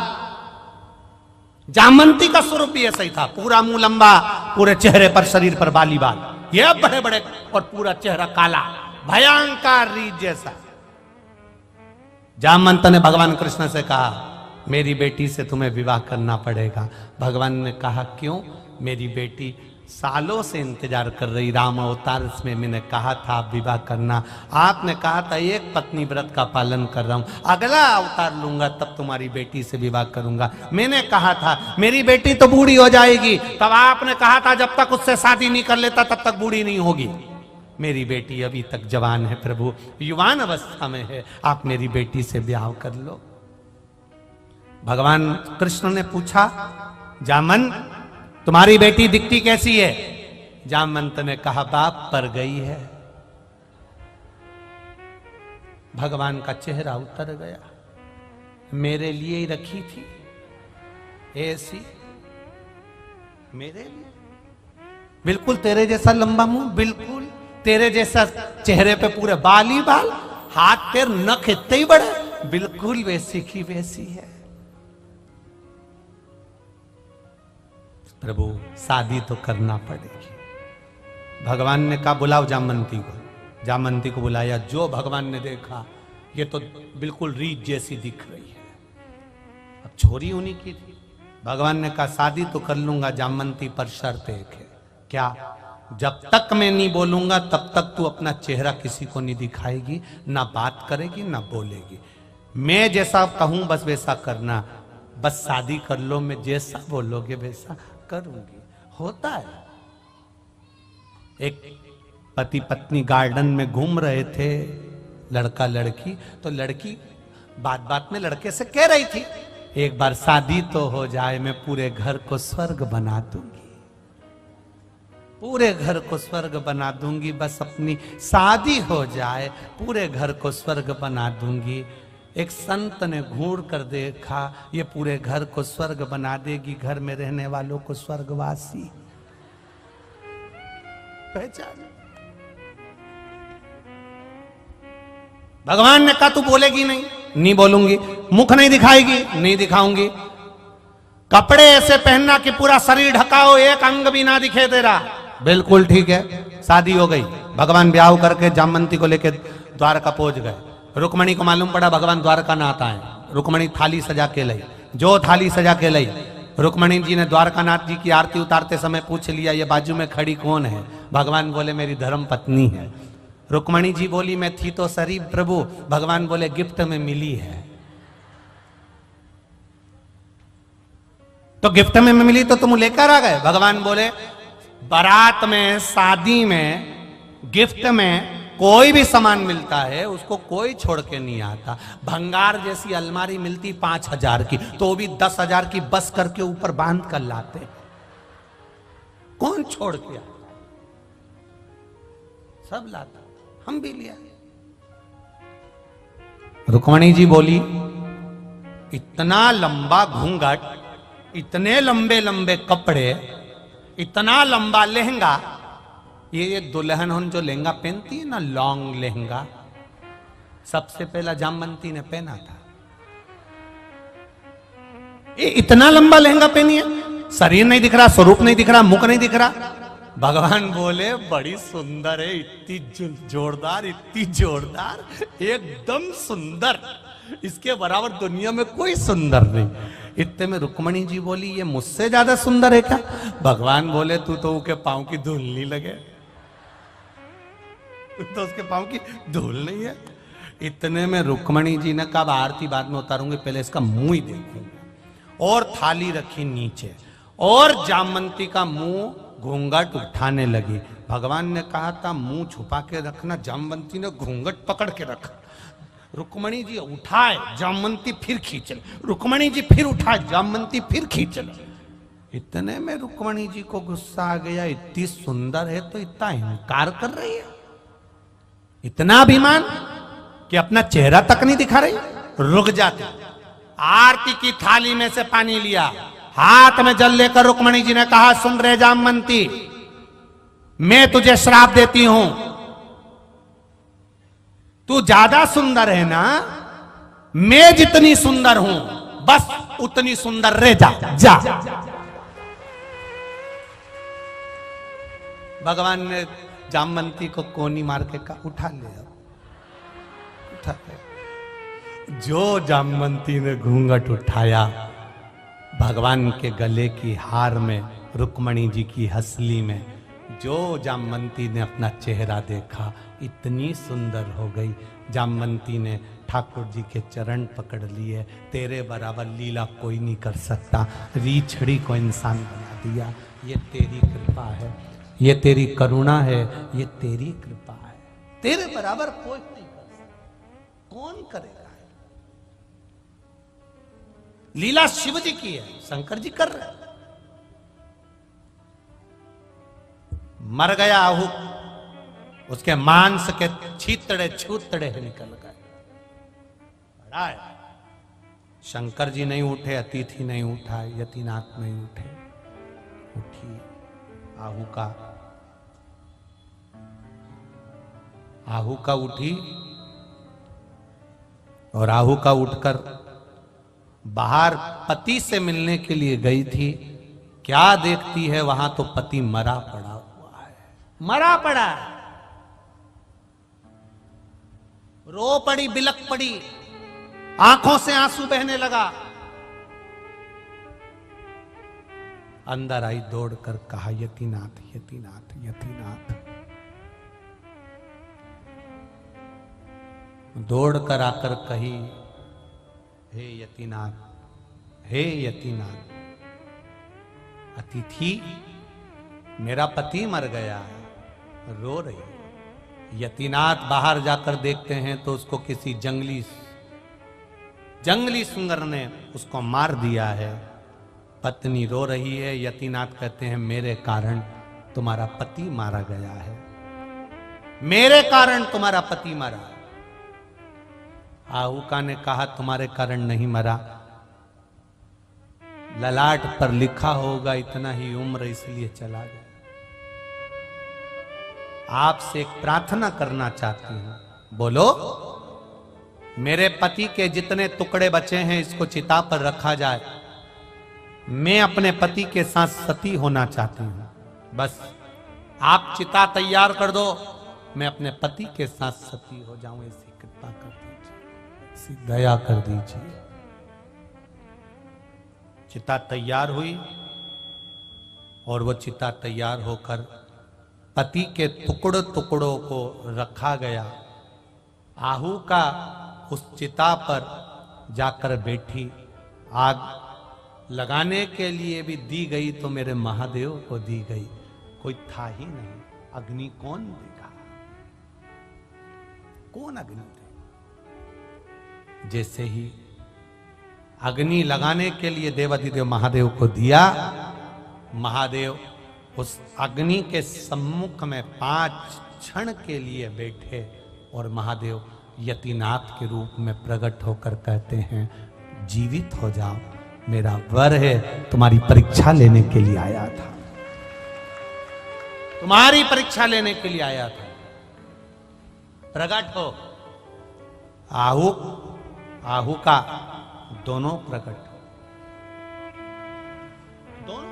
जामवंती का स्वरूप भी ऐसा ही था, पूरा मुंह लंबा, पूरे चेहरे पर शरीर पर बाली बाल, ये बड़े बड़े, और पूरा चेहरा काला, भयंकर रीछ जैसा। जामवंत ने भगवान कृष्ण से कहा, मेरी बेटी से तुम्हें विवाह करना पड़ेगा। भगवान ने कहा, क्यों? मेरी बेटी सालों से इंतजार कर रही, राम अवतार में मैंने कहा था आप विवाह करना। आपने कहा था एक पत्नी व्रत का पालन कर रहा हूं, अगला अवतार लूंगा तब तुम्हारी बेटी से विवाह करूंगा। मैंने कहा था मेरी बेटी तो बूढ़ी हो जाएगी, तब आपने कहा था जब तक उससे शादी नहीं कर लेता तब तक बूढ़ी नहीं होगी। मेरी बेटी अभी तक जवान है प्रभु, युवान अवस्था में है, आप मेरी बेटी से ब्याह कर लो। भगवान कृष्ण ने पूछा, जामवंत तुम्हारी बेटी दिखती कैसी है? जामवंत ने कहा, बाप पर गई है। भगवान का चेहरा उतर गया, मेरे लिए ही रखी थी ऐसी, मेरे लिए, बिल्कुल तेरे जैसा लंबा मुंह, बिल्कुल तेरे जैसा चेहरे पे पूरे बाल ही बाल, हाथ पैर नख इतने ही बड़े, बिल्कुल वैसी की वैसी है। प्रभु शादी तो करना पड़ेगी। भगवान ने कहा, बुलाओ जामवंती को। जामवंती को बुलाया। जो भगवान ने देखा, ये तो बिल्कुल रीछ जैसी दिख रही है। अब छोरी उन्हीं की थी। भगवान ने कहा, शादी तो कर लूंगा जामवंती, पर शर्त एक है। क्या? जब तक मैं नहीं बोलूंगा तब तक तू अपना चेहरा किसी को नहीं दिखाएगी, ना बात करेगी ना बोलेगी। मैं जैसा कहूं बस वैसा करना, बस शादी कर लो, मैं जैसा बोलोगे वैसा करूंगी। होता है। एक पति पत्नी गार्डन में घूम रहे थे, लड़का लड़की, तो लड़की बात बात में लड़के से कह रही थी, एक बार शादी तो हो जाए, मैं पूरे घर को स्वर्ग बना दूंगी, पूरे घर को स्वर्ग बना दूंगी, बस अपनी शादी हो जाए पूरे घर को स्वर्ग बना दूंगी। एक संत ने घूर कर देखा, ये पूरे घर को स्वर्ग बना देगी, घर में रहने वालों को स्वर्गवासी पहचान। भगवान ने कहा, तू बोलेगी नहीं? नहीं बोलूंगी। मुख नहीं दिखाएगी? नहीं दिखाऊंगी। कपड़े ऐसे पहनना कि पूरा शरीर ढका हो, एक अंग भी ना दिखे तेरा। बिल्कुल ठीक है, शादी हो गई। भगवान ब्याह करके जामवंती को लेके द्वारका पहुंच गए। रुक्मणी को मालूम पड़ा भगवान द्वारका नाथ आए। रुक्मणी थाली सजा के लाई, जो थाली सजा के लाई, रुक्मणी जी ने द्वारकानाथ जी की आरती उतारते समय पूछ लिया ये बाजू में खड़ी कौन है? भगवान बोले मेरी धर्म पत्नी है। रुक्मणी जी बोली मैं थी तो सरी प्रभु। भगवान बोले गिफ्ट में मिली है। तो गिफ्ट में मिली तो तुम लेकर आ गए? भगवान बोले बारात में, शादी में, गिफ्ट में कोई भी सामान मिलता है उसको कोई छोड़ के नहीं आता। भंगार जैसी अलमारी मिलती 5,000 की तो भी 10,000 की बस करके ऊपर बांध कर लाते। कौन छोड़ के आता? सब लाता, हम भी लिया। रुक्मणी जी बोली इतना लंबा घूंघट, इतने लंबे लंबे कपड़े, इतना लंबा लहंगा, ये दुल्हन उन जो लहंगा पहनती है ना, लॉन्ग लहंगा, सबसे पहला जामवंती ने पहना था। ये इतना लंबा लहंगा पहनी है, शरीर नहीं दिख रहा, स्वरूप नहीं दिख रहा, मुख नहीं दिख रहा। भगवान बोले बड़ी सुंदर है, इतनी जोरदार, इतनी जोरदार, एकदम सुंदर, इसके बराबर दुनिया में कोई सुंदर नहीं। इतने में रुक्मणी जी बोली ये मुझसे ज्यादा सुंदर है क्या? भगवान बोले तू तो उसके पांव की धूल नहीं लगे, तो उसके पांव की धूल नहीं है। इतने में रुक्मणी जी ने कहा आरती बाद में उतारूंगी, पहले इसका मुंह ही देखूंगी। और थाली रखी नीचे और जामवंती का मुंह घूंघट उठाने लगी। भगवान ने कहा था मुंह छुपा के रखना, जामवंती ने घूंघट पकड़ के रखा। रुक्मणी जी उठाए, जामवंती फिर खींच, रुक्मणी जी फिर उठाए, जामवंती फिर खींच। इतने में रुक्मणी जी को गुस्सा आ गया, इतनी सुंदर है तो इतना इनकार कर रही है, इतना अभिमान कि अपना चेहरा तक नहीं दिखा रही। रुक जाते। आरती की थाली में से पानी लिया, हाथ में जल लेकर रुक्मणी जी ने कहा सुन रे जामवंती, मैं तुझे श्राप देती हूं, तू ज्यादा सुंदर है ना, मैं जितनी सुंदर हूं बस उतनी सुंदर रह जा, जा। भगवान ने जामवंती को कोनी मार के कहा उठा ले, उठा ले। जो जामवंती ने घूंघट उठाया, भगवान के गले की हार में, रुक्मणी जी की हंसली में जो जामवंती ने अपना चेहरा देखा, इतनी सुंदर हो गई। जामवंती ने ठाकुर जी के चरण पकड़ लिए, तेरे बराबर लीला कोई नहीं कर सकता, रीछड़ी को इंसान बना दिया। ये तेरी कृपा है, ये तेरी करुणा है, ये तेरी कृपा है, तेरे बराबर कोई नहीं कर सकता। कौन करेगा? लीला शिव जी की है, शंकर जी कर रहे हैं। मर गया आहू, उसके मांस के छीतड़े छूतड़े निकल गए। बड़ा है। शंकर जी नहीं उठे, अतिथि नहीं उठा, यतिनाथ नहीं उठे, उठी आहू का उठी और आहू का उठकर बाहर पति से मिलने के लिए गई थी। क्या देखती है वहां तो पति मरा पड़ा हुआ है, मरा पड़ा, रो पड़ी, बिलक पड़ी, आंखों से आंसू बहने लगा। अंदर आई, दौड़कर कहा यतिनाथ, यतिनाथ, यतिनाथ। दौड़कर आकर कही हे यतिनाथ, हे यतिनाथ, अतिथि मेरा पति मर गया है, रो रही। यतिनाथ बाहर जाकर देखते हैं तो उसको किसी जंगली सुंदर ने उसको मार दिया है। पत्नी रो रही है। यतिनाथ कहते हैं मेरे कारण तुम्हारा पति मारा गया है, मेरे कारण तुम्हारा पति मरा। आहूका ने कहा तुम्हारे कारण नहीं मरा, ललाट पर लिखा होगा इतना ही उम्र इसलिए चला गया। आपसे एक प्रार्थना करना चाहती हूं, बोलो। मेरे पति के जितने टुकड़े बचे हैं इसको चिता पर रखा जाए, मैं अपने पति के साथ सती होना चाहती हूं। बस आप चिता तैयार कर दो, मैं अपने पति के साथ सती हो जाऊं, ऐसी कृपा कर दीजिए, ऐसी दया कर दीजिए। चिता तैयार हुई और वो चिता तैयार होकर पति के टुकड़ों को रखा गया। आहू का उस चिता पर जाकर बैठी, आग लगाने के लिए भी दी गई तो मेरे महादेव को दी गई, कोई था ही नहीं। अग्नि कौन देगा, कौन अग्नि दे? जैसे ही अग्नि लगाने के लिए देवाधिदेव महादेव को दिया, महादेव उस अग्नि के सम्मुख में 5 क्षण के लिए बैठे और महादेव यतिनाथ के रूप में प्रकट होकर कहते हैं, जीवित हो जाओ, मेरा वर है, तुम्हारी परीक्षा लेने के लिए आया था, तुम्हारी परीक्षा लेने के लिए आया था, प्रकट हो। आहू का दोनों प्रकट हो, दोनों।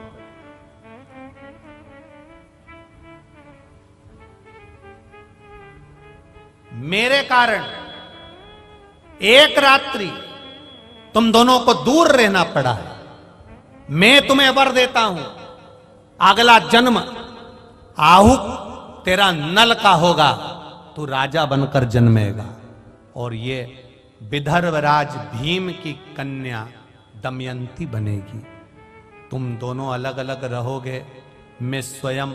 मेरे कारण एक रात्रि तुम दोनों को दूर रहना पड़ा है। मैं तुम्हें वर देता हूं, अगला जन्म आहू तेरा नल का होगा, तू राजा बनकर जन्मेगा और ये विदर्भराज भीम की कन्या दमयंती बनेगी। तुम दोनों अलग अलग रहोगे, मैं स्वयं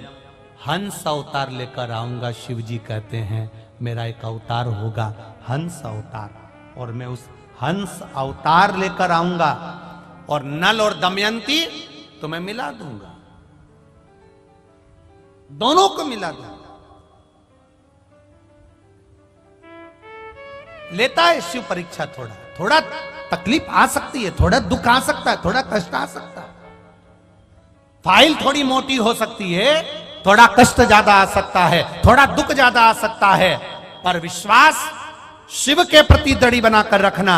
हंस अवतार लेकर आऊंगा। शिव जी कहते हैं मेरा एक अवतार होगा हंस अवतार, और मैं उस हंस अवतार लेकर आऊंगा और नल और दमयंती तुम्हें मिला दूंगा, दोनों को मिला दूंगा। लेता है शिव परीक्षा, थोड़ा तकलीफ आ सकती है, थोड़ा दुख आ सकता है, थोड़ा कष्ट आ सकता है, फाइल थोड़ी मोटी हो सकती है, थोड़ा कष्ट ज्यादा आ सकता है, थोड़ा दुख ज्यादा आ सकता है, पर विश्वास शिव के प्रति दड़ी बनाकर रखना।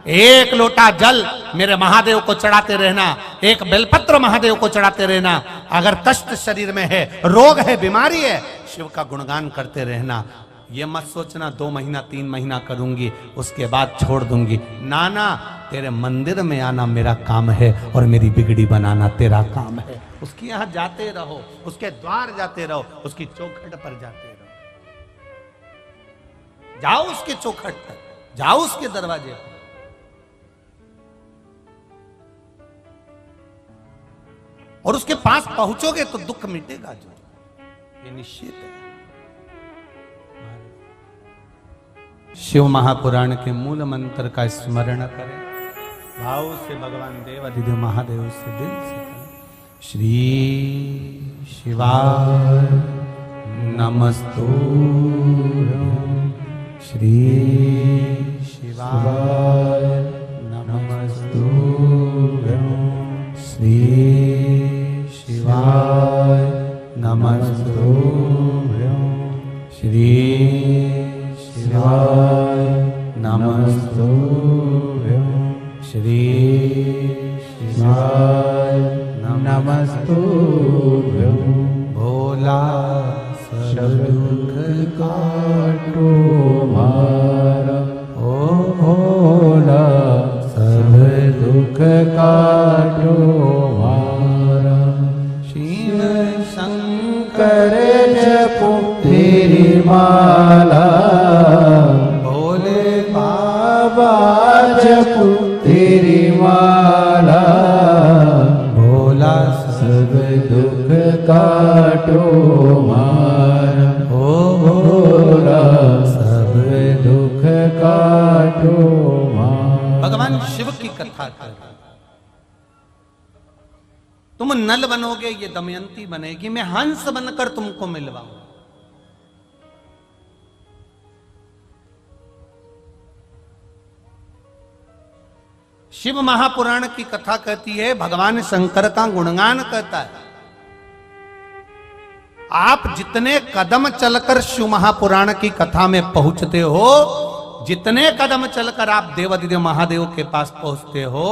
एक लोटा जल मेरे महादेव को चढ़ाते रहना, एक बेलपत्र महादेव को चढ़ाते रहना। अगर कष्ट शरीर में है, रोग है, बीमारी है, शिव का गुणगान करते रहना। ये मत सोचना 2 महीना 3 महीना करूंगी उसके बाद छोड़ दूंगी। नाना, तेरे मंदिर में आना मेरा काम है और मेरी बिगड़ी बनाना तेरा काम है। उसके यहां जाते रहो, उसके द्वार जाते रहो, उसकी चौखट पर जाते रहो, जाओ उसके चौखट पर, जाओ उसके दरवाजे पर। और उसके पास पहुंचोगे तो दुख मिटेगा, जो ये निश्चित है। शिव महापुराण के मूल मंत्र का स्मरण करें, भाव से भगवान देवाधिदेव महादेव से दिल से करें। श्री शिवाय नमस्तु, श्री शिवाय नमस्तु, श्री शिवाय नमस्तु, श्री शिवाय नमस्तु, श्री शिवाय नमस्तु। भोला सब दुख काटो मारा, ओ भोला सब दुख काटो मारा। शिव शंकर जपो तेरी माला, भोले बाबा जपो तेरी माला। भोला सब दुख काटो मारा, ओ भोला सब दुख काटो मारा। भगवान शिव की कथा कर, तुम नल बनोगे, ये दमयंती बनेगी, मैं हंस बनकर तुमको मिलवाऊं। शिव महापुराण की कथा कहती है, भगवान शंकर का गुणगान कहता है। आप जितने कदम चलकर शिव महापुराण की कथा में पहुंचते हो, जितने कदम चलकर आप देवाधिदेव महादेव के पास पहुंचते हो,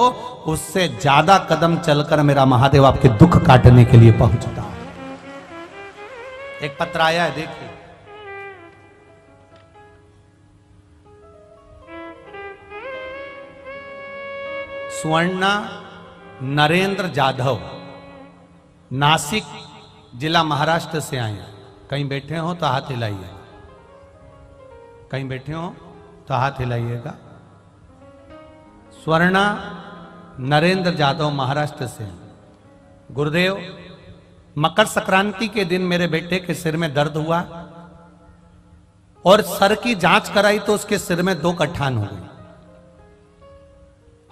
उससे ज्यादा कदम चलकर मेरा महादेव आपके दुख काटने के लिए पहुंचता है। एक पत्र आया है, देखिए। स्वर्णा नरेंद्र जाधव, नासिक जिला महाराष्ट्र से आए हैं। कहीं बैठे हो तो हाथ हिलाइए, कहीं बैठे हो तो हाथ हिलाइएगा। स्वर्णा नरेंद्र जाधव महाराष्ट्र से। गुरुदेव, मकर संक्रांति के दिन मेरे बेटे के सिर में दर्द हुआ और सर की जांच कराई तो उसके सिर में 2 गठान हो गई।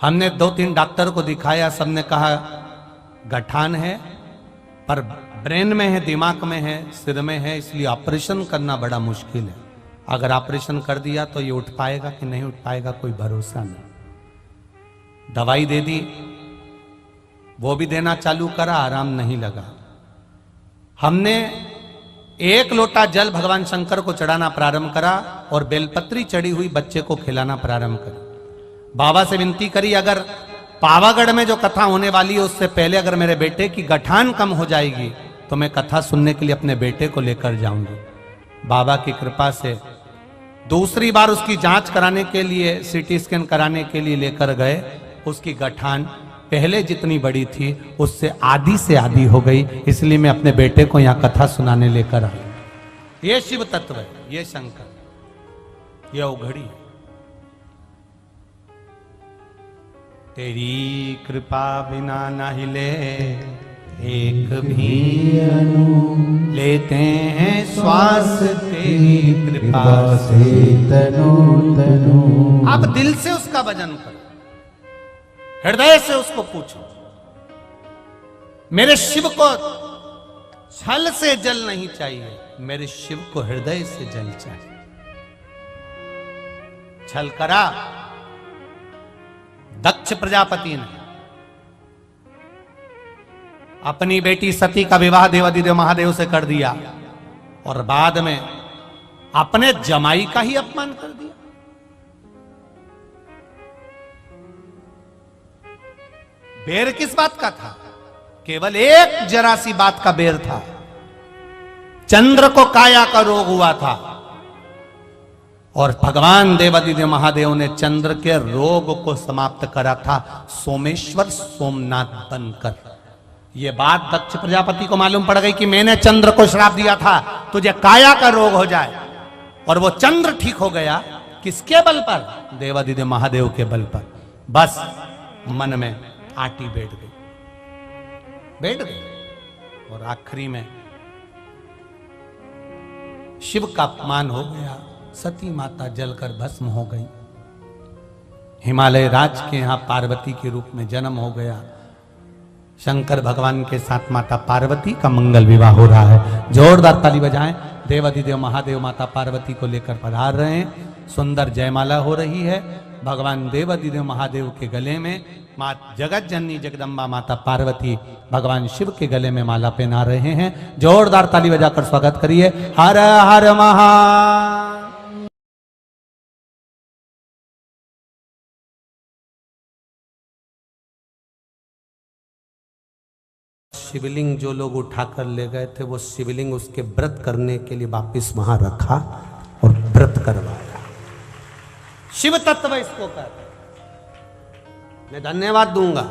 हमने 2-3 डॉक्टर को दिखाया, सबने कहा गठान है पर ब्रेन में है, दिमाग में है, सिर में है, इसलिए ऑपरेशन करना बड़ा मुश्किल है। अगर ऑपरेशन कर दिया तो ये उठ पाएगा कि नहीं उठ पाएगा कोई भरोसा नहीं। दवाई दे दी, वो भी देना चालू करा, आराम नहीं लगा। हमने 1 लोटा जल भगवान शंकर को चढ़ाना प्रारंभ करा और बेलपत्री चढ़ी हुई बच्चे को खिलाना प्रारंभ करी। बाबा से विनती करी, अगर पावागढ़ में जो कथा होने वाली है उससे पहले अगर मेरे बेटे की गठान कम हो जाएगी तो मैं कथा सुनने के लिए अपने बेटे को लेकर जाऊंगी। बाबा की कृपा से दूसरी बार उसकी जांच कराने के लिए, सीटी स्कैन कराने के लिए लेकर गए। उसकी गठान पहले जितनी बड़ी थी उससे आधी से आधी हो गई। इसलिए मैं अपने बेटे को यहां कथा सुनाने लेकर आया। ये शिव तत्व है, ये शंकर, ये उघड़ी है। तेरी कृपा बिना न हिले एक भी अणु, लेते हैं श्वास तेरी कृपा से तनु तनु। आप दिल से उसका भजन करो, हृदय से उसको पूछो। मेरे शिव को छल से जल नहीं चाहिए, मेरे शिव को हृदय से जल चाहिए। छल करा दक्ष प्रजापति ने, अपनी बेटी सती का विवाह देवादिदेव महादेव से कर दिया और बाद में अपने जमाई का ही अपमान कर दिया। बेर किस बात का था? केवल एक जरा सी बात का बेर था। चंद्र को काया का रोग हुआ था और भगवान देवादिदेव महादेव ने चंद्र के रोग को समाप्त करा था सोमेश्वर सोमनाथ बनकर। यह बात दक्ष प्रजापति को मालूम पड़ गई कि मैंने चंद्र को श्राप दिया था तुझे काया का रोग हो जाए, और वो चंद्र ठीक हो गया। किसके बल पर? देवादिदेव महादेव के बल पर। बस मन में आटी बैठ गई और आखिरी में शिव का अपमान हो गया। सती माता जलकर भस्म हो गई। हिमालय राज के यहां पार्वती के रूप में जन्म हो गया। शंकर भगवान के साथ माता पार्वती का मंगल विवाह हो रहा है। जोरदार ताली बजाएं। देवादिदेव महादेव माता पार्वती को लेकर पधार रहे हैं। सुंदर जयमाला हो रही है। भगवान देवादिदेव महादेव के गले में मां जगत जननी जगदम्बा माता पार्वती भगवान शिव के गले में माला पहना रहे हैं। जोरदार ताली बजाकर स्वागत करिए। हर हर महा। शिवलिंग जो लोग उठाकर ले गए थे वो शिवलिंग उसके व्रत करने के लिए वापिस वहां रखा और व्रत करवाया। शिव तत्व इसको कर। मैं धन्यवाद दूंगा।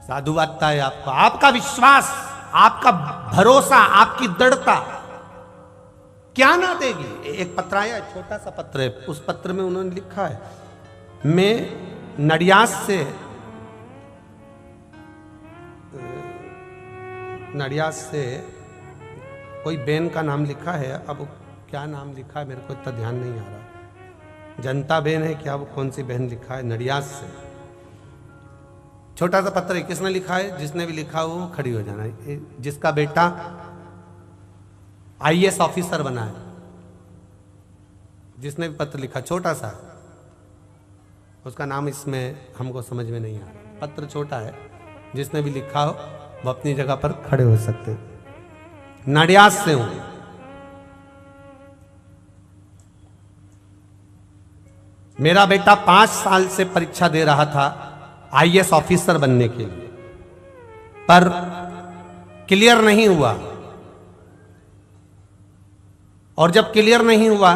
साधुवादता है आपको, आपका विश्वास, आपका भरोसा, आपकी दृढ़ता क्या ना देगी। एक पत्र आया, छोटा सा पत्र है, उस पत्र में उन्होंने लिखा है, मैं नडियाद से कोई बेन का नाम लिखा है। अब क्या नाम लिखा है मेरे को इतना ध्यान नहीं आ रहा। जनता बेन है क्या, वो कौन सी बहन लिखा है? नडियाद से छोटा सा पत्र है। किसने लिखा है? जिसने भी लिखा हो वो खड़ी हो जाना है। जिसका बेटा IAS ऑफिसर बना है, जिसने भी पत्र लिखा, छोटा सा, उसका नाम इसमें हमको समझ में नहीं आ रहा। पत्र छोटा है, जिसने भी लिखा हो वो अपनी जगह पर खड़े हो सकते हैं। नडियाद से हूं। मेरा बेटा 5 साल से परीक्षा दे रहा था IAS ऑफिसर बनने के लिए, पर क्लियर नहीं हुआ। और जब क्लियर नहीं हुआ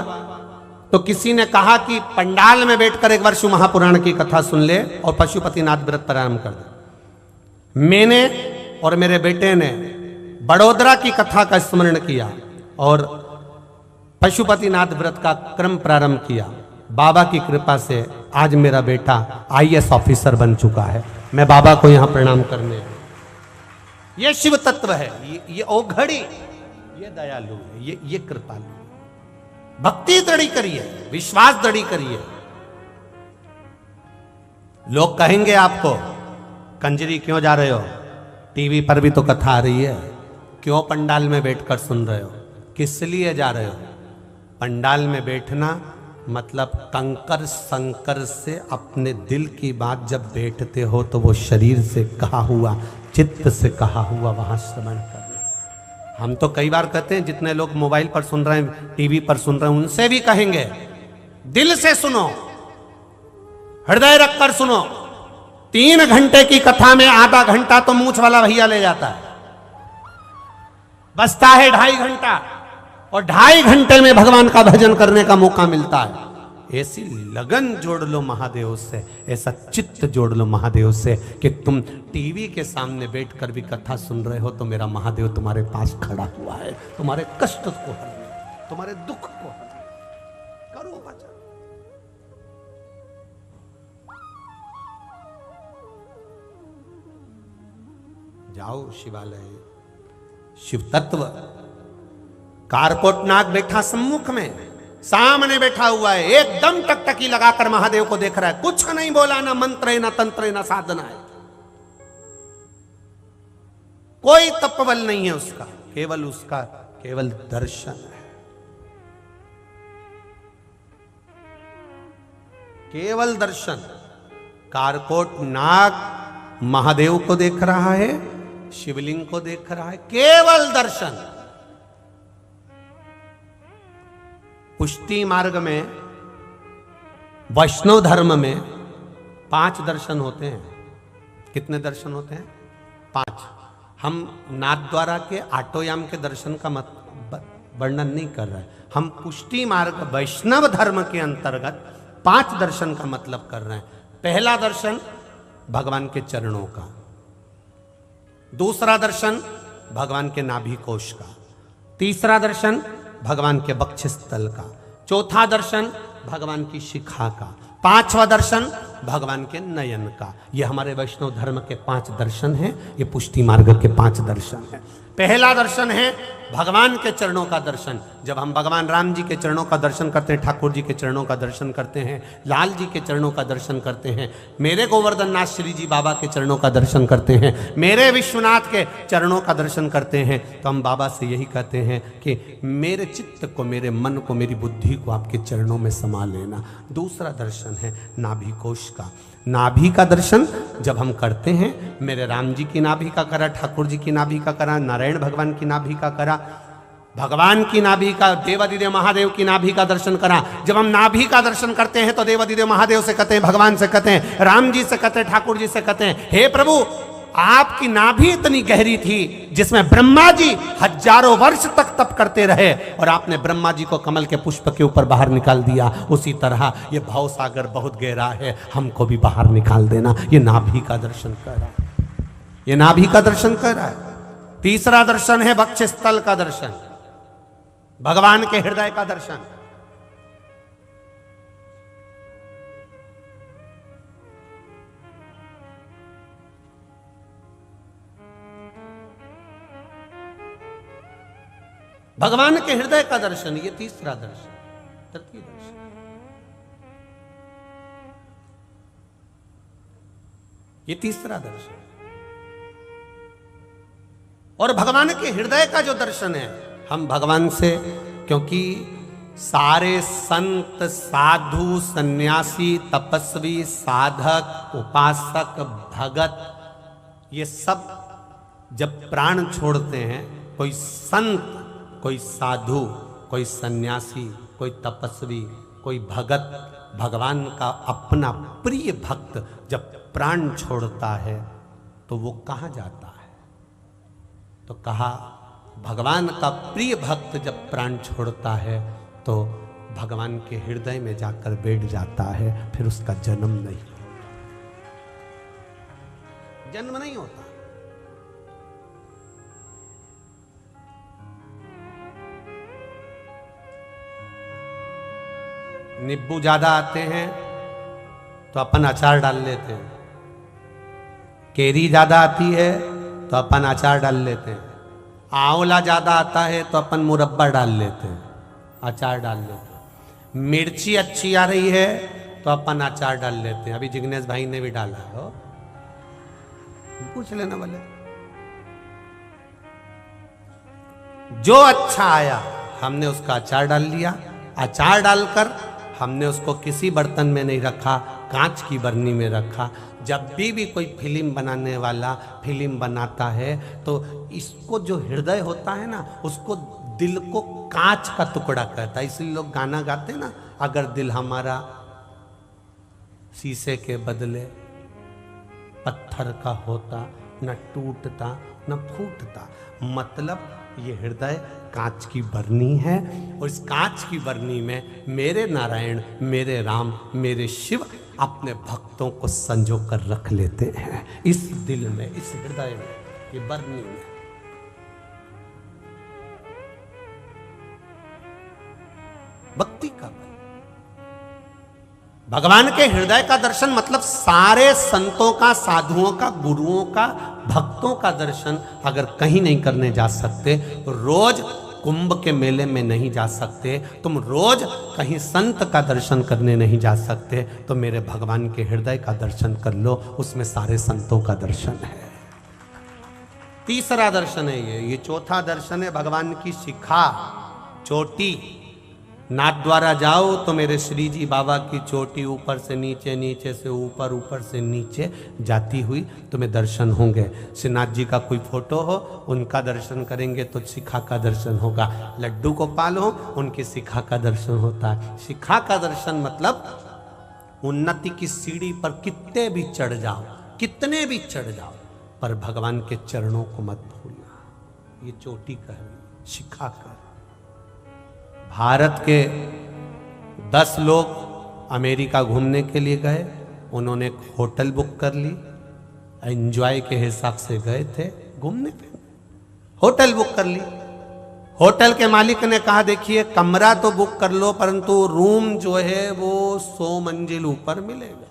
तो किसी ने कहा कि पंडाल में बैठकर एक बार शिव महापुराण की कथा सुन ले और पशुपतिनाथ व्रत प्रारंभ कर दे। मैंने और मेरे बेटे ने बड़ोदरा की कथा का स्मरण किया और पशुपतिनाथ व्रत का क्रम प्रारंभ किया। बाबा की कृपा से आज मेरा बेटा IAS ऑफिसर बन चुका है। मैं बाबा को यहां प्रणाम करने आया। ये शिव तत्व है, ये ओघड़ी, ये दयालु है, ये कृपालु। भक्ति दृढ़ी करिए, विश्वास दृढ़ी करिए। लोग कहेंगे आपको कंजरी क्यों जा रहे हो, टीवी पर भी तो कथा आ रही है, क्यों पंडाल में बैठकर सुन रहे हो, किस लिए जा रहे हो। पंडाल में बैठना मतलब कंकर संकर से अपने दिल की बात जब बैठते हो तो वो शरीर से कहा हुआ, चित्त से कहा हुआ वहां श्रवण करना। हम तो कई बार कहते हैं, जितने लोग मोबाइल पर सुन रहे हैं, टीवी पर सुन रहे हैं, उनसे भी कहेंगे दिल से सुनो, हृदय रखकर सुनो। 3 घंटे की कथा में आधा घंटा तो मूंछ वाला भैया ले जाता है, बचता है 2.5 घंटा, और 2.5 घंटे में भगवान का भजन करने का मौका मिलता है। ऐसी लगन जोड़ लो महादेव से, ऐसा चित्त जोड़ लो महादेव से कि तुम टीवी के सामने बैठकर भी कथा सुन रहे हो तो मेरा महादेव तुम्हारे पास खड़ा हुआ है, तुम्हारे कष्ट को हर, तुम्हारे दुख को हर। करो भजन। जाओ शिवालय, शिव तत्व। कारकोट नाग बैठा सम्मुख में, सामने बैठा हुआ है, एकदम टकटकी लगाकर महादेव को देख रहा है, कुछ नहीं बोला, ना मंत्र है, ना तंत्र है, ना साधना है, कोई तपबल नहीं है उसका, केवल दर्शन है, केवल दर्शन। कारकोट नाग महादेव को देख रहा है, शिवलिंग को देख रहा है, केवल दर्शन। पुष्टि मार्ग में, वैष्णव धर्म में 5 दर्शन होते हैं। कितने दर्शन होते हैं? 5। हम नाथद्वारा के आटोयाम के दर्शन का वर्णन नहीं कर रहे, हम पुष्टि मार्ग वैष्णव धर्म के अंतर्गत 5 दर्शन का मतलब कर रहे हैं। पहला दर्शन भगवान के चरणों का, दूसरा दर्शन भगवान के नाभि कोश का, तीसरा दर्शन भगवान के वक्षस्थल का, चौथा दर्शन भगवान की शिखा का, 5वां दर्शन भगवान के नयन का। ये हमारे वैष्णव धर्म के 5 दर्शन हैं, ये पुष्टि मार्ग के 5 दर्शन हैं। पहला दर्शन है भगवान के चरणों का दर्शन। जब हम भगवान राम जी के चरणों का दर्शन करते हैं, ठाकुर जी के चरणों का दर्शन करते हैं, लाल जी के चरणों का दर्शन करते हैं, मेरे गोवर्धन नाथ श्री जी बाबा के चरणों का दर्शन करते हैं, मेरे विश्वनाथ के चरणों का दर्शन करते हैं, तो हम बाबा से यही कहते हैं कि मेरे चित्त को, मेरे मन को, मेरी बुद्धि को आपके चरणों में समा लेना। दूसरा दर्शन है नाभि कोश का। नाभि का दर्शन जब हम करते हैं, मेरे राम जी की नाभि का करा, ठाकुर जी की नाभि का करा, नारायण भगवान की नाभि का करा, भगवान की नाभि का, देवादिदेव महादेव की नाभि का दर्शन करा। जब हम नाभि का दर्शन करते हैं तो देवादिदेव महादेव से कहते हैं, भगवान से कहते हैं, राम जी से कहते हैं, ठाकुर जी से कहते हैं, हे प्रभु आपकी नाभि इतनी गहरी थी जिसमें ब्रह्मा जी हजारों वर्ष तक तप करते रहे और आपने ब्रह्मा जी को कमल के पुष्प के ऊपर बाहर निकाल दिया। उसी तरह ये भव सागर बहुत गहरा है, हमको भी बाहर निकाल देना। ये नाभि का दर्शन कर रहा है, ये नाभि का दर्शन कर रहा है। तीसरा दर्शन है वक्षस्थल का दर्शन, भगवान के हृदय का दर्शन। भगवान के हृदय का दर्शन, ये तीसरा दर्शन। तृतीय दर्शन ये तीसरा दर्शन। और भगवान के हृदय का जो दर्शन है, हम भगवान से, क्योंकि सारे संत, साधु, सन्यासी, तपस्वी, साधक, उपासक, भगत, ये सब जब प्राण छोड़ते हैं, कोई संत, कोई साधु, कोई सन्यासी, कोई तपस्वी, कोई भगत, भगवान का अपना प्रिय भक्त जब प्राण छोड़ता है तो वो कहाँ जाता है? तो कहा भगवान का प्रिय भक्त जब प्राण छोड़ता है तो भगवान के हृदय में जाकर बैठ जाता है, फिर उसका जन्म नहीं होता। नींबू ज्यादा आते हैं तो अपन अचार डाल लेते हैं, केरी ज्यादा आती है तो अपन अचार डाल लेते हैं, आंवला ज्यादा आता है तो अपन मुरब्बा डाल लेते हैं, अचार डाल लेते हैं, मिर्ची अच्छी आ रही है तो अपन अचार डाल लेते हैं। अभी जिग्नेश भाई ने भी डाला है, पूछ लेना बोले। जो अच्छा आया हमने उसका अचार डाल लिया। अचार डालकर हमने उसको किसी बर्तन में नहीं रखा, कांच की बरनी में रखा। जब भी कोई फिल्म बनाने वाला फिल्म बनाता है तो इसको जो हृदय होता है ना, उसको दिल को कांच का टुकड़ा कहता है। इसलिए लोग गाना गाते ना, अगर दिल हमारा शीशे के बदले पत्थर का होता, न टूटता न फूटता। मतलब ये हृदय कांच की बरनी है, और इस कांच की बरनी में मेरे नारायण, मेरे राम, मेरे शिव अपने भक्तों को संजो कर रख लेते हैं इस दिल में, इस हृदय में, ये बरनी में। भक्ति का भगवान के हृदय का दर्शन मतलब सारे संतों का, साधुओं का, गुरुओं का, भक्तों का दर्शन अगर कहीं नहीं करने जा सकते, रोज कुंभ के मेले में नहीं जा सकते, तुम रोज कहीं संत का दर्शन करने नहीं जा सकते, तो मेरे भगवान के हृदय का दर्शन कर लो, उसमें सारे संतों का दर्शन है। तीसरा दर्शन है ये चौथा दर्शन है भगवान की शिखा, चोटी। नाथ द्वारा जाओ तो मेरे श्री जी बाबा की चोटी ऊपर से नीचे, नीचे से ऊपर, ऊपर से नीचे जाती हुई तुम्हें दर्शन होंगे। श्रीनाथ जी का कोई फोटो हो, उनका दर्शन करेंगे तो शिखा का दर्शन होगा। लड्डू गोपाल हो, उनकी शिखा का दर्शन होता है। शिखा का दर्शन मतलब उन्नति की सीढ़ी पर कितने भी चढ़ जाओ, कितने भी चढ़ जाओ, पर भगवान के चरणों को मत भूलना। ये चोटी कहवी, शिखा कर। भारत के 10 लोग अमेरिका घूमने के लिए गए, उन्होंने एक होटल बुक कर ली, एंजॉय के हिसाब से गए थे घूमने पे, होटल बुक कर ली। होटल के मालिक ने कहा देखिए कमरा तो बुक कर लो, परंतु रूम जो है वो 100 मंजिल ऊपर मिलेगा।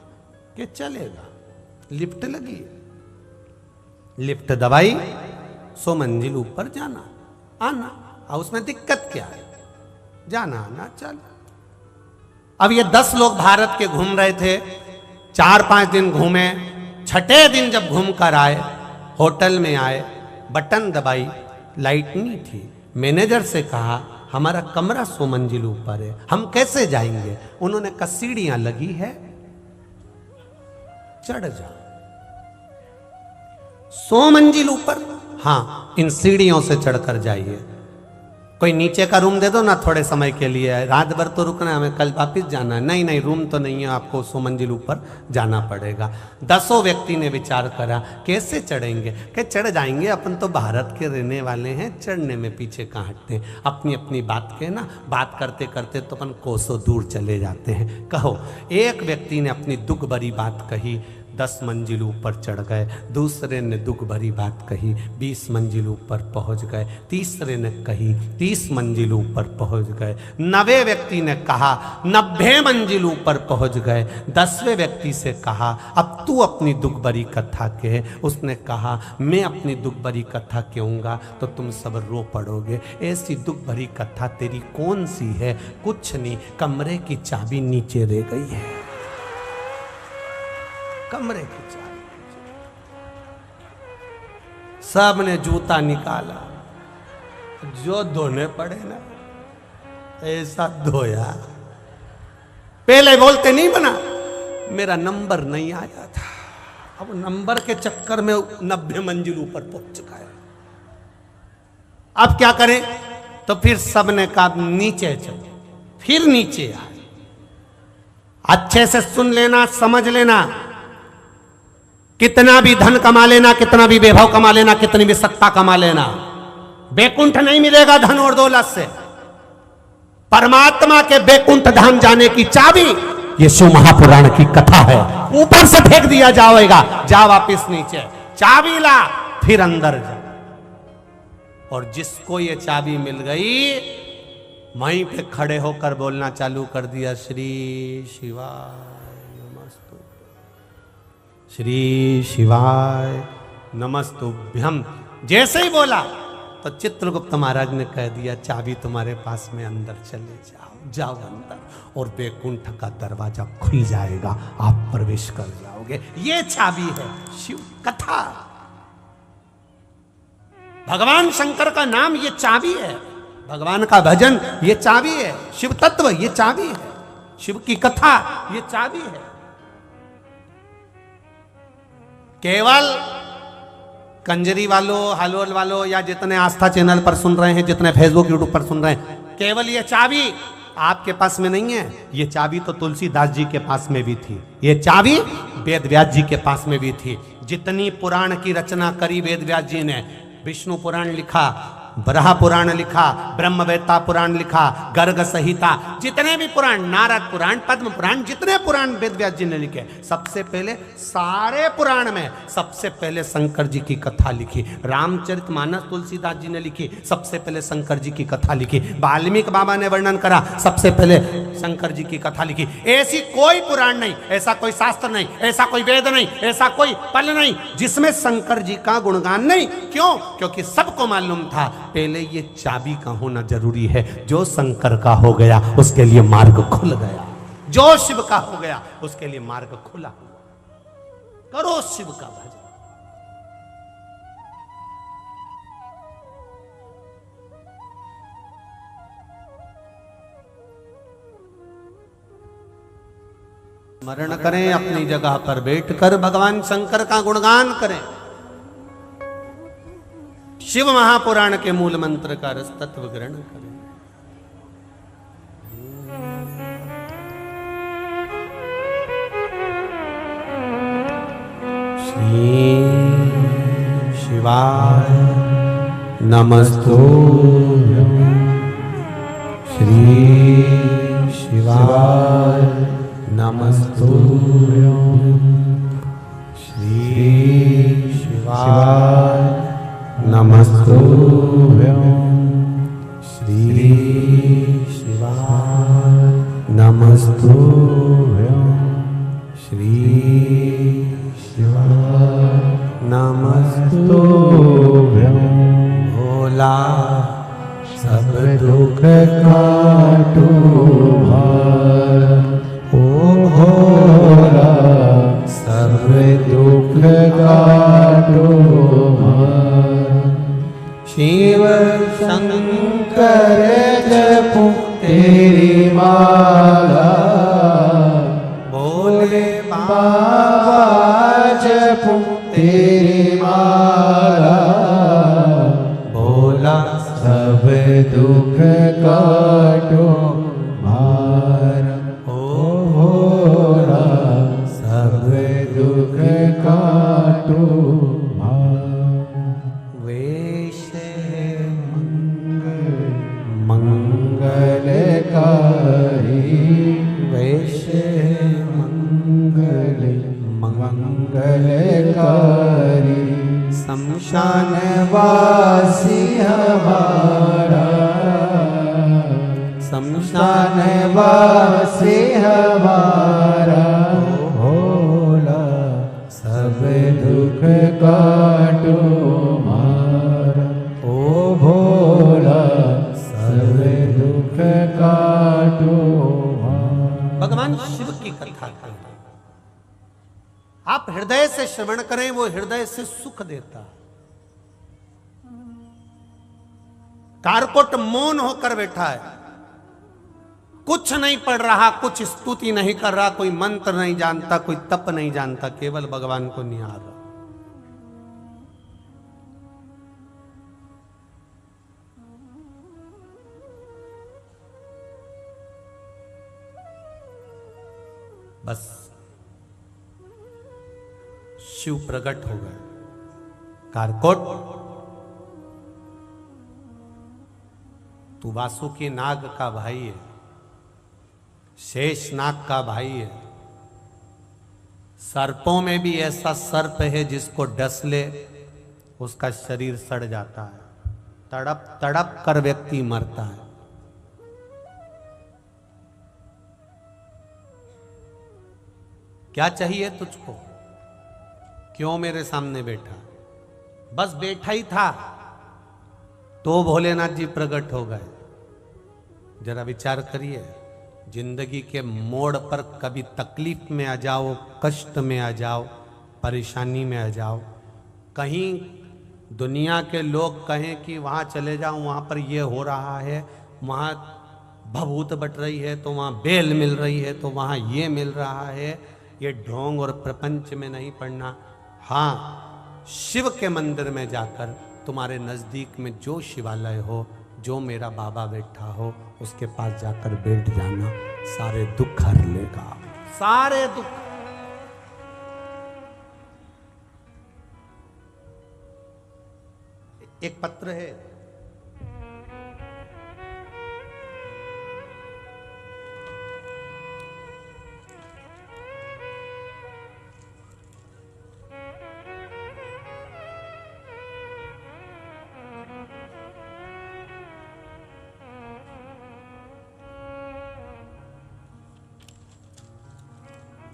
कि चलेगा, लिफ्ट लगी, लिफ्ट दबाई, 100 मंजिल ऊपर जाना आना, और उसमें दिक्कत क्या है, जाना आना चल। अब ये 10 लोग भारत के घूम रहे थे, 4-5 दिन घूमे, छठे दिन जब घूम कर आए, होटल में आए, बटन दबाई, लाइट नहीं थी। मैनेजर से कहा हमारा कमरा 100 मंजिल ऊपर है, हम कैसे जाएंगे? उन्होंने कहा सीढ़ियां लगी है, चढ़ जाओ। 100 मंजिल ऊपर, हाँ इन सीढ़ियों से चढ़कर जाइए। कोई नीचे का रूम दे दो ना थोड़े समय के लिए, रात भर तो रुकना है, हमें कल वापिस जाना है। नहीं नहीं, रूम तो नहीं है, आपको 100 मंजिल ऊपर जाना पड़ेगा। 10 व्यक्ति ने विचार करा कैसे चढ़ेंगे? कि चढ़ जाएंगे, अपन तो भारत के रहने वाले हैं, चढ़ने में पीछे कहाँ हटते हैं। अपनी अपनी बात के ना, बात करते करते तो अपन कोसों दूर चले जाते हैं। कहो, एक व्यक्ति ने अपनी दुख भरी बात कही, 10 मंजिल ऊपर चढ़ गए। दूसरे ने दुख भरी बात कही, 20 मंजिल ऊपर पहुंच गए। तीसरे ने कही, 30 मंजिल ऊपर पहुंच गए। 90 व्यक्ति ने कहा, 90 मंजिल ऊपर पहुंच गए। 10वें व्यक्ति से कहा अब तू अपनी दुख भरी कथा कह। उसने कहा मैं अपनी दुख भरी कथा कहूँगा तो तुम सब रो पड़ोगे। ऐसी दुख भरी कथा तेरी कौन सी है? कुछ नहीं, कमरे की चाबी नीचे रह गई है, कमरे की चाबी। सब ने जूता निकाला, जो धोने पड़े ना ऐसा धोया। पहले बोलते नहीं बना, मेरा नंबर नहीं आया था, अब नंबर के चक्कर में 90 मंजिल ऊपर पहुंच चुका है। अब क्या करें? तो फिर सब ने कहा नीचे चलो। फिर नीचे आए। अच्छे से सुन लेना, समझ लेना, कितना भी धन कमा लेना, कितना भी वैभव कमा लेना, कितनी भी सत्ता कमा लेना, वैकुंठ नहीं मिलेगा धन और दौलत से। परमात्मा के बैकुंठ धाम जाने की चाबी ये शिव महापुराण की कथा है। ऊपर से फेंक दिया जाएगा, जा वापिस नीचे, चाबी ला, फिर अंदर जा। और जिसको ये चाबी मिल गई, वहीं पे खड़े होकर बोलना चालू कर दिया, श्री शिवाय नमस्तु, श्री शिवाय नमस्तुभ्यम। जैसे ही बोला तो चित्रगुप्त महाराज ने कह दिया, चाबी तुम्हारे पास में, अंदर चले जाओ, जाओ अंदर, और बैकुंठ का दरवाजा खुल जाएगा, आप प्रवेश कर जाओगे। ये चाबी है शिव कथा। भगवान शंकर का नाम ये चाबी है, भगवान का भजन ये चाबी है, शिव तत्व ये चाबी है, शिव की कथा ये चाबी है। केवल कंजरी वालों, हलवल वालों, या जितने आस्था चैनल पर सुन रहे हैं, जितने फेसबुक यूट्यूब पर सुन रहे हैं, केवल ये चाबी आपके पास में नहीं है। ये चाबी तो तुलसीदास जी के पास में भी थी, ये चाबी वेद व्यास जी के पास में भी थी। जितनी पुराण की रचना करी वेद व्यास जी ने, विष्णु पुराण लिखा, बराह पुराण लिखा, ब्रह्मवेत्ता पुराण लिखा, गर्ग संहिता, जितने भी पुराण, नारद पुराण, पद्म पुराण, जितने पुराण वेद व्यास जी ने लिखे, सबसे पहले सारे पुराण में सबसे पहले शंकर जी की कथा लिखी। रामचरितमानस तुलसीदास जी ने लिखी, सबसे पहले शंकर जी की कथा लिखी। वाल्मीकि बाबा ने वर्णन करा, सबसे पहले शंकर जी की कथा लिखी। ऐसी कोई पुराण नहीं, ऐसा कोई शास्त्र नहीं, ऐसा कोई वेद नहीं, ऐसा कोई पल नहीं जिसमें शंकर जी का गुणगान नहीं। क्यों? क्योंकि सबको मालूम था पहले ये चाबी का होना जरूरी है। जो शंकर का हो गया उसके लिए मार्ग खुल गया, जो शिव का हो गया उसके लिए मार्ग खुला। करो शिव का भजन। स्मरण करें, अपनी जगह पर बैठकर भगवान शंकर का गुणगान करें। शिव महापुराण के मूल मंत्र का रस तत्व ग्रहण करें। श्री शिवाय नमस्तुभ्यं, श्री शिवाय नमस्तुभ्यं, श्री शिवाय नमस्तुभ्यं, श्री शिवाय नमस्तुभ्यं, श्री शिवाय नमस्तुभ्यं। भोला सब दुख काटो भार, ओ भोला सब दुख काटो भार। शिव शंकर जपो तेरी माला, भोले बाबा जपो तेरी माला। भोला सब दुख काटो भार, ओ भोला सब दुख काटो भार। मंगलकारी वैश्य मंगलकारी, शमशान वासी हमारा, शमशान वासी हमारा। भोला सब दुख काटो मारा, ओ भोला सब दुख काटो मारा। भगवान शिव की कथा करता, आप हृदय से श्रवण करें, वो हृदय से सुख देता। कारकोट मौन होकर बैठा है, कुछ नहीं पढ़ रहा, कुछ स्तुति नहीं कर रहा, कोई मंत्र नहीं जानता, कोई तप नहीं जानता, केवल भगवान को निहार रहा। बस शिव प्रकट हो गए। कारकोट तू वासुकी नाग का भाई है, शेष नाग का भाई है। सर्पों में भी ऐसा सर्प है जिसको डस ले उसका शरीर सड़ जाता है, तड़प तड़प कर व्यक्ति मरता है। क्या चाहिए तुझको? क्यों मेरे सामने बैठा? बस बैठा ही था तो भोलेनाथ जी प्रकट हो गए। जरा विचार करिए, जिंदगी के मोड़ पर कभी तकलीफ में आ जाओ, कष्ट में आ जाओ, परेशानी में आ जाओ, कहीं दुनिया के लोग कहें कि वहाँ चले जाओ, वहाँ पर ये हो रहा है, वहाँ भभूत बट रही है, तो वहाँ बेल मिल रही है, तो वहाँ ये मिल रहा है, ये ढोंग और प्रपंच में नहीं पड़ना। हाँ, शिव के मंदिर में जाकर तुम्हारे नज़दीक में जो शिवालय हो, जो मेरा बाबा बैठा हो, उसके पास जाकर बैठ जाना, सारे दुख हर लेगा, सारे दुख। एक पत्र है,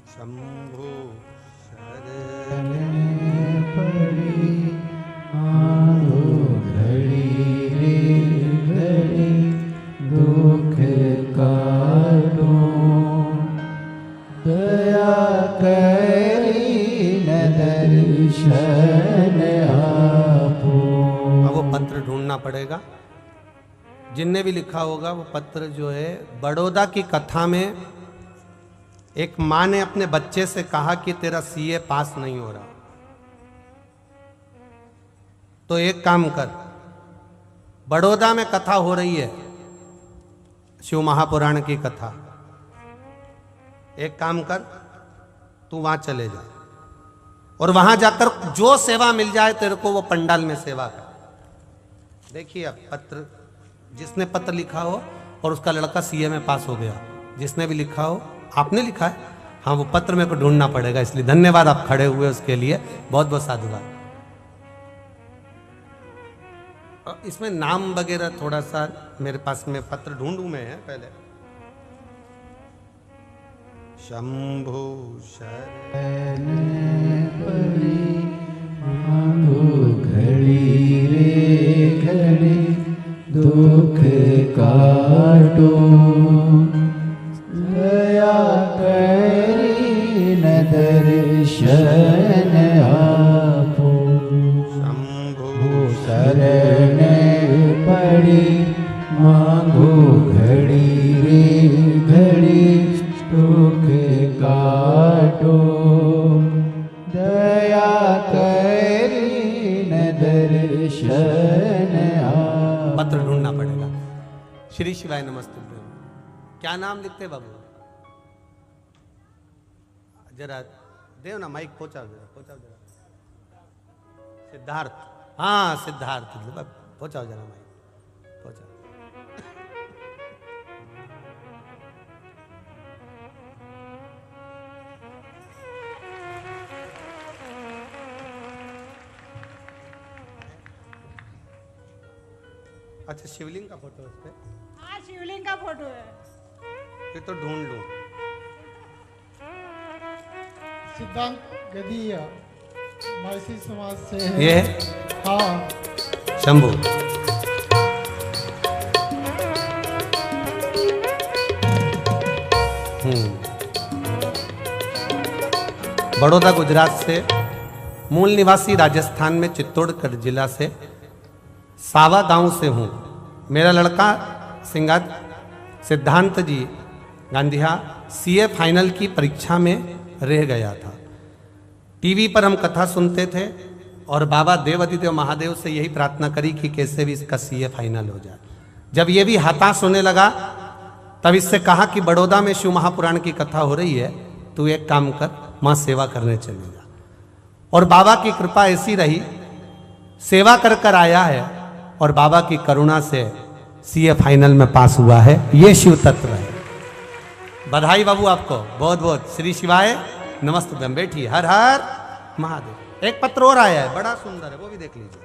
शंभो शरण पड़ी आंधो घड़ी रे घड़ी दुख काटो दया करी न दर्शन आपो। अब वो पत्र ढूंढना पड़ेगा, जिनने भी लिखा होगा वो पत्र जो है। बड़ौदा की कथा में एक माँ ने अपने बच्चे से कहा कि तेरा सीए पास नहीं हो रहा, तो एक काम कर, बड़ौदा में कथा हो रही है, शिव महापुराण की कथा, एक काम कर, तू वहां चले जा और वहां जाकर जो सेवा मिल जाए तेरे को वो पंडाल में सेवा कर। देखिए अब पत्र, जिसने पत्र लिखा हो और उसका लड़का सीए में पास हो गया, जिसने भी लिखा हो, आपने लिखा है, हाँ, वो पत्र मेरे को ढूंढना पड़ेगा, इसलिए धन्यवाद आप खड़े हुए उसके लिए, बहुत बहुत साधुवाद। इसमें नाम वगैरह थोड़ा सा मेरे पास में पत्र ढूंढूं मैं है पहले। शंभो शरण पड़ी आंधो घड़ी रे घड़ी दुख काटो दया करी न दर्शन आपो। शंभो शरण पड़ी मांगो घड़ी रे घड़ी दुख काटो दया करी न दर्शन आपो। पत्र ढूंढना पड़ेगा। श्री शिवाय नमस्ते। क्या नाम लिखते बाबू? जरा देव ना, माइक पहुंचाओ जरा। सिद्धार्थ, हाँ सिद्धार्थ, पहुंचाओ जरा माइक, पहुंचाओ। अच्छा, शिवलिंग का फोटो है उस पे? हाँ, शिवलिंग का फोटो है। ये तो ढूंढ लूं। सिद्धांत गदीया महर्षि समाज से है। ये है हाँ, शंभू। बड़ौदा गुजरात से, मूल निवासी राजस्थान में चित्तौड़गढ़ जिला से, सावा गांव से हूँ। मेरा लड़का सिद्धांत जी गांधिया सीए फाइनल की परीक्षा में रह गया था। टीवी पर हम कथा सुनते थे और बाबा देवादिदेव महादेव से यही प्रार्थना करी कि कैसे भी इसका सीए फाइनल हो जाए। जब ये भी हताश होने लगा तब इससे कहा कि बड़ौदा में शिव महापुराण की कथा हो रही है, तू एक काम कर, माँ सेवा करने चले जा। और बाबा की कृपा ऐसी रही, सेवा कर कर आया है और बाबा की करुणा से सीए फाइनल में पास हुआ है। ये शिव तत्व है। बधाई बाबू आपको बहुत बहुत। श्री शिवाय नमस्तुभ्यम। बैठिए। हर हर महादेव। एक पत्र और आया है, बड़ा सुंदर है, वो भी देख लीजिए।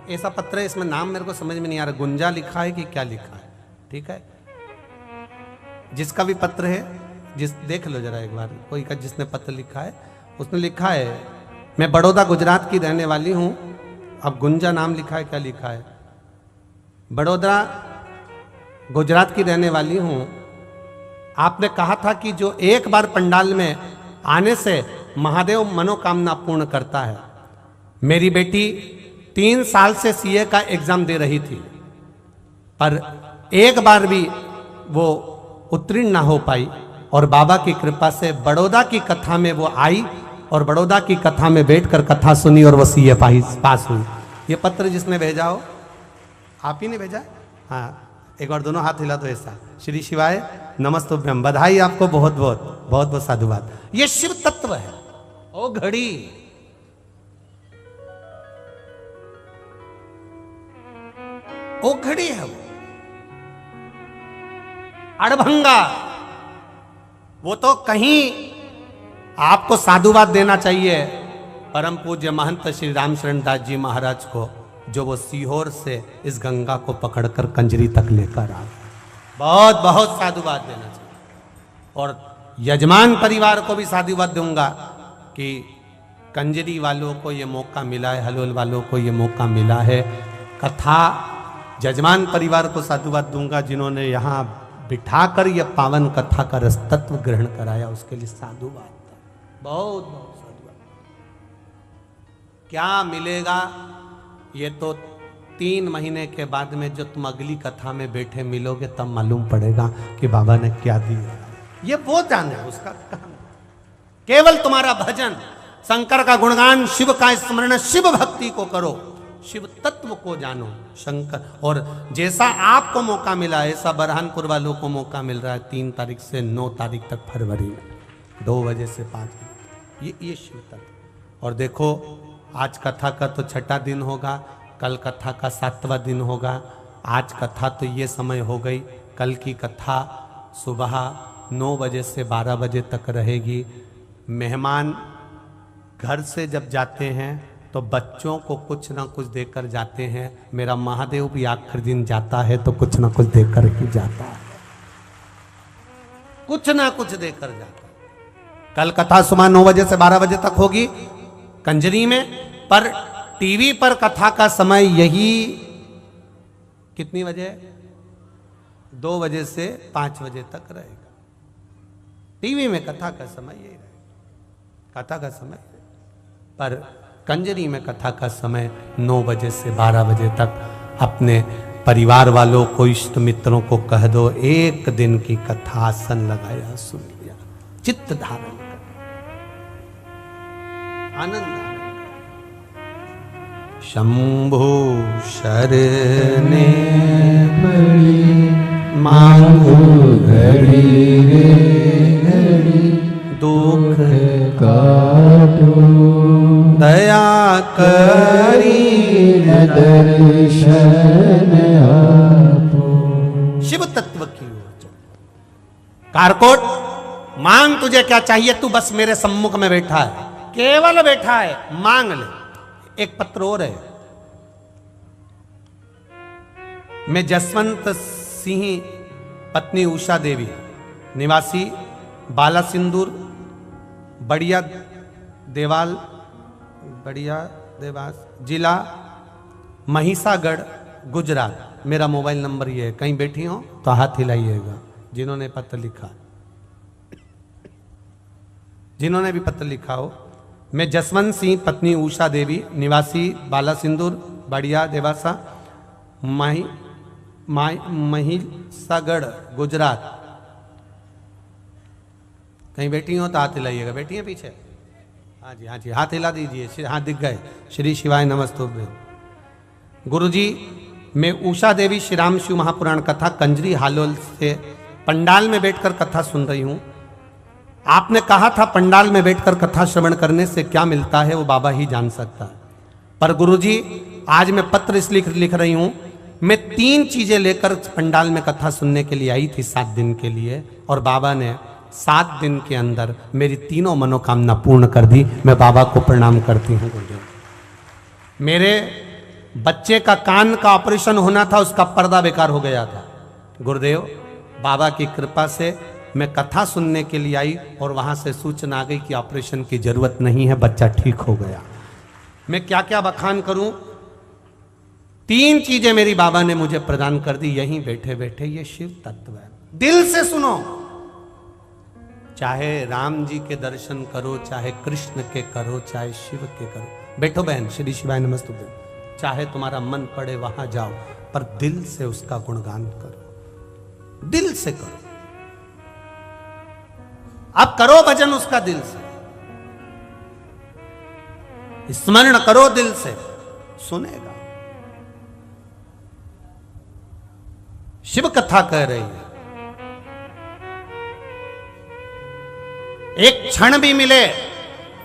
ऐसा पत्र है, इसमें नाम मेरे को समझ में नहीं आ रहा, गुंजा लिखा है कि क्या लिखा है। ठीक है, जिसका भी पत्र है, देख लो जरा एक बार, कोई का जिसने पत्र लिखा है, उसने लिखा है मैं बड़ौदा गुजरात की रहने वाली हूं। अब गुंजा नाम लिखा है, क्या लिखा है? बड़ौदा गुजरात की रहने वाली हूं। आपने कहा था कि जो एक बार पंडाल में आने से महादेव मनोकामना पूर्ण करता है। मेरी बेटी 3 साल से सीए का एग्जाम दे रही थी, पर एक बार भी वो उत्तीर्ण ना हो पाई, और बाबा की कृपा से बड़ौदा की कथा में वो आई और बड़ौदा की कथा में बैठकर कथा सुनी और वो सीए पास हुई। ये पत्र जिसने भेजा हो, आप ही ने भेजा? हाँ, एक बार दोनों हाथ हिला दो ऐसा। श्री शिवाय नमस्तुभ्यम। बधाई आपको, बहुत बहुत बहुत बहुत साधुवाद। ये शिव तत्व है। ओ घड़ी, ओ घड़ी है वो अड़भंगा। वो तो कहीं आपको साधुवाद देना चाहिए परम पूज्य महंत श्री रामशरण दास जी महाराज को, जो वो सीहोर से इस गंगा को पकड़कर कंजरी तक लेकर आ। बहुत बहुत साधुवाद देना चाहिए। और यजमान परिवार को भी साधुवाद दूंगा कि कंजरी वालों को ये मौका मिला है, हलोल वालों को ये मौका मिला है। कथा यजमान परिवार को साधुवाद दूंगा जिन्होंने यहाँ बिठाकर यह पावन कथा का रसतत्व ग्रहण कराया, उसके लिए साधुवाद। बहुत बहुत साधुवाद। क्या मिलेगा ये तो 3 महीने के बाद में जो तुम अगली कथा में बैठे मिलोगे तब मालूम पड़ेगा कि बाबा ने क्या दिया। ये वो जाने उसका काम। केवल तुम्हारा भजन, शंकर का गुणगान, शिव का स्मरण, शिव भक्ति को करो, शिव तत्व को जानो शंकर। और जैसा आपको मौका मिला है, ऐसा बरहानपुर वालों को मौका मिल रहा है 3 तारीख से 9 तारीख तक फरवरी में 2 बजे से 5 बजे। ये शिव तत्व। और देखो, आज कथा का तो 6ठा दिन होगा, कल कथा का 7वां दिन होगा। आज कथा तो ये समय हो गई, कल की कथा सुबह 9 बजे से 12 बजे तक रहेगी। मेहमान घर से जब जाते हैं तो बच्चों को कुछ ना कुछ देकर जाते हैं। मेरा महादेव भी आखिर दिन जाता है तो कुछ ना कुछ देकर ही जाता है, कुछ ना कुछ देकर जाता है। कल कथा सुबह 9 बजे से 12 बजे तक होगी कंजरी में, पर टीवी पर कथा का समय यही कितनी बजे? 2 बजे से 5 बजे तक रहेगा। टीवी में कथा का समय यही रहेगा, कथा का समय। पर कंजरी में कथा का समय 9 बजे से 12 बजे तक। अपने परिवार वालों को, इष्ट मित्रों को कह दो, एक दिन की कथा आसन लगाया, सुन लिया, चित्त धारण कर, आनंद। शंभु शरणे पड़ी मांगो घड़ी रे घड़ी, दुख काटो दया करी दर्शन आपो। शिव तत्व की ओर। कारकोट, मांग तुझे क्या चाहिए, तू बस मेरे सम्मुख में बैठा है, केवल बैठा है, मांग ले। एक पत्र और है। मैं जसवंत सिंह पत्नी उषा देवी, निवासी बाला सिंदूर, बढ़िया देवास, जिला महिसागढ़, गुजरात। मेरा मोबाइल नंबर ये है। कहीं बैठी हो तो हाथ हिलाइएगा जिन्होंने पत्र लिखा, जिन्होंने भी पत्र लिखा हो। मैं जसवंत सिंह पत्नी उषा देवी, निवासी बाला सिंदूर, बढ़िया देवासा, महिसागढ़, गुजरात। कहीं बैठी हो तो हाथ हिलाइएगा। बैठी है पीछे? हाँ जी, हाँ जी, हाथ हिला दीजिए। हाथ दिख गए। श्री शिवाय नमस्तुभ्यं। गुरुजी, मैं उषा देवी श्री राम शिव महापुराण कथा कंजरी हालोल से पंडाल में बैठकर कथा सुन रही हूं। आपने कहा था पंडाल में बैठकर कथा श्रवण करने से क्या मिलता है वो बाबा ही जान सकता है। पर गुरुजी आज मैं पत्र इसलिए लिख रही हूं, मैं 3 चीजें लेकर पंडाल में कथा सुनने के लिए आई थी 7 दिन के लिए, और बाबा ने 7 दिन के अंदर मेरी तीनों मनोकामना पूर्ण कर दी। मैं बाबा को प्रणाम करती हूँ गुरुदेव। मेरे बच्चे का कान का ऑपरेशन होना था, उसका पर्दा बेकार हो गया था। गुरुदेव बाबा की कृपा से मैं कथा सुनने के लिए आई और वहां से सूचना आ गई कि ऑपरेशन की जरूरत नहीं है, बच्चा ठीक हो गया। मैं क्या क्या बखान करूं। 3 चीजें मेरी बाबा ने मुझे प्रदान कर दी यहीं बैठे बैठे। ये शिव तत्व है, दिल से सुनो। चाहे राम जी के दर्शन करो, चाहे कृष्ण के करो, चाहे शिव के करो। बैठो बहन, श्री शिवाय नमस्तुभ्यं। चाहे तुम्हारा मन पड़े वहां जाओ, पर दिल से उसका गुणगान करो, दिल से करो। अब करो भजन उसका दिल से, स्मरण करो दिल से, सुनेगा। शिव कथा कह रही है। एक क्षण भी मिले,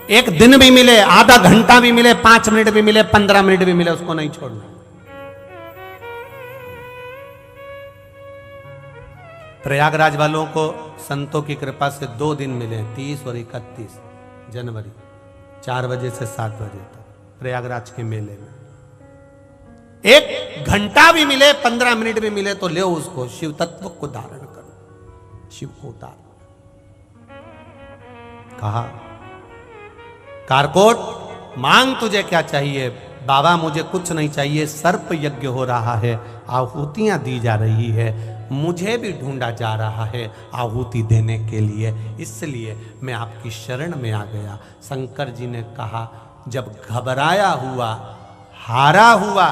एक दिन भी मिले, आधा घंटा भी मिले, 5 मिनट भी मिले, 15 मिनट भी मिले, उसको नहीं छोड़ना। प्रयागराज वालों को संतों की कृपा से 2 दिन मिले, 30 और 31 जनवरी, 4 बजे से 7 बजे तक प्रयागराज के मेले में। 1 घंटा भी मिले, 15 मिनट भी मिले तो ले उसको। शिव तत्व को धारण करो, शिव को उतारो। कहा कारकोट मांग तुझे क्या चाहिए। बाबा मुझे कुछ नहीं चाहिए, सर्प यज्ञ हो रहा है, आहुतियां दी जा रही है, मुझे भी ढूंढा जा रहा है आहुति देने के लिए, इसलिए मैं आपकी शरण में आ गया। शंकर जी ने कहा जब घबराया हुआ, हारा हुआ,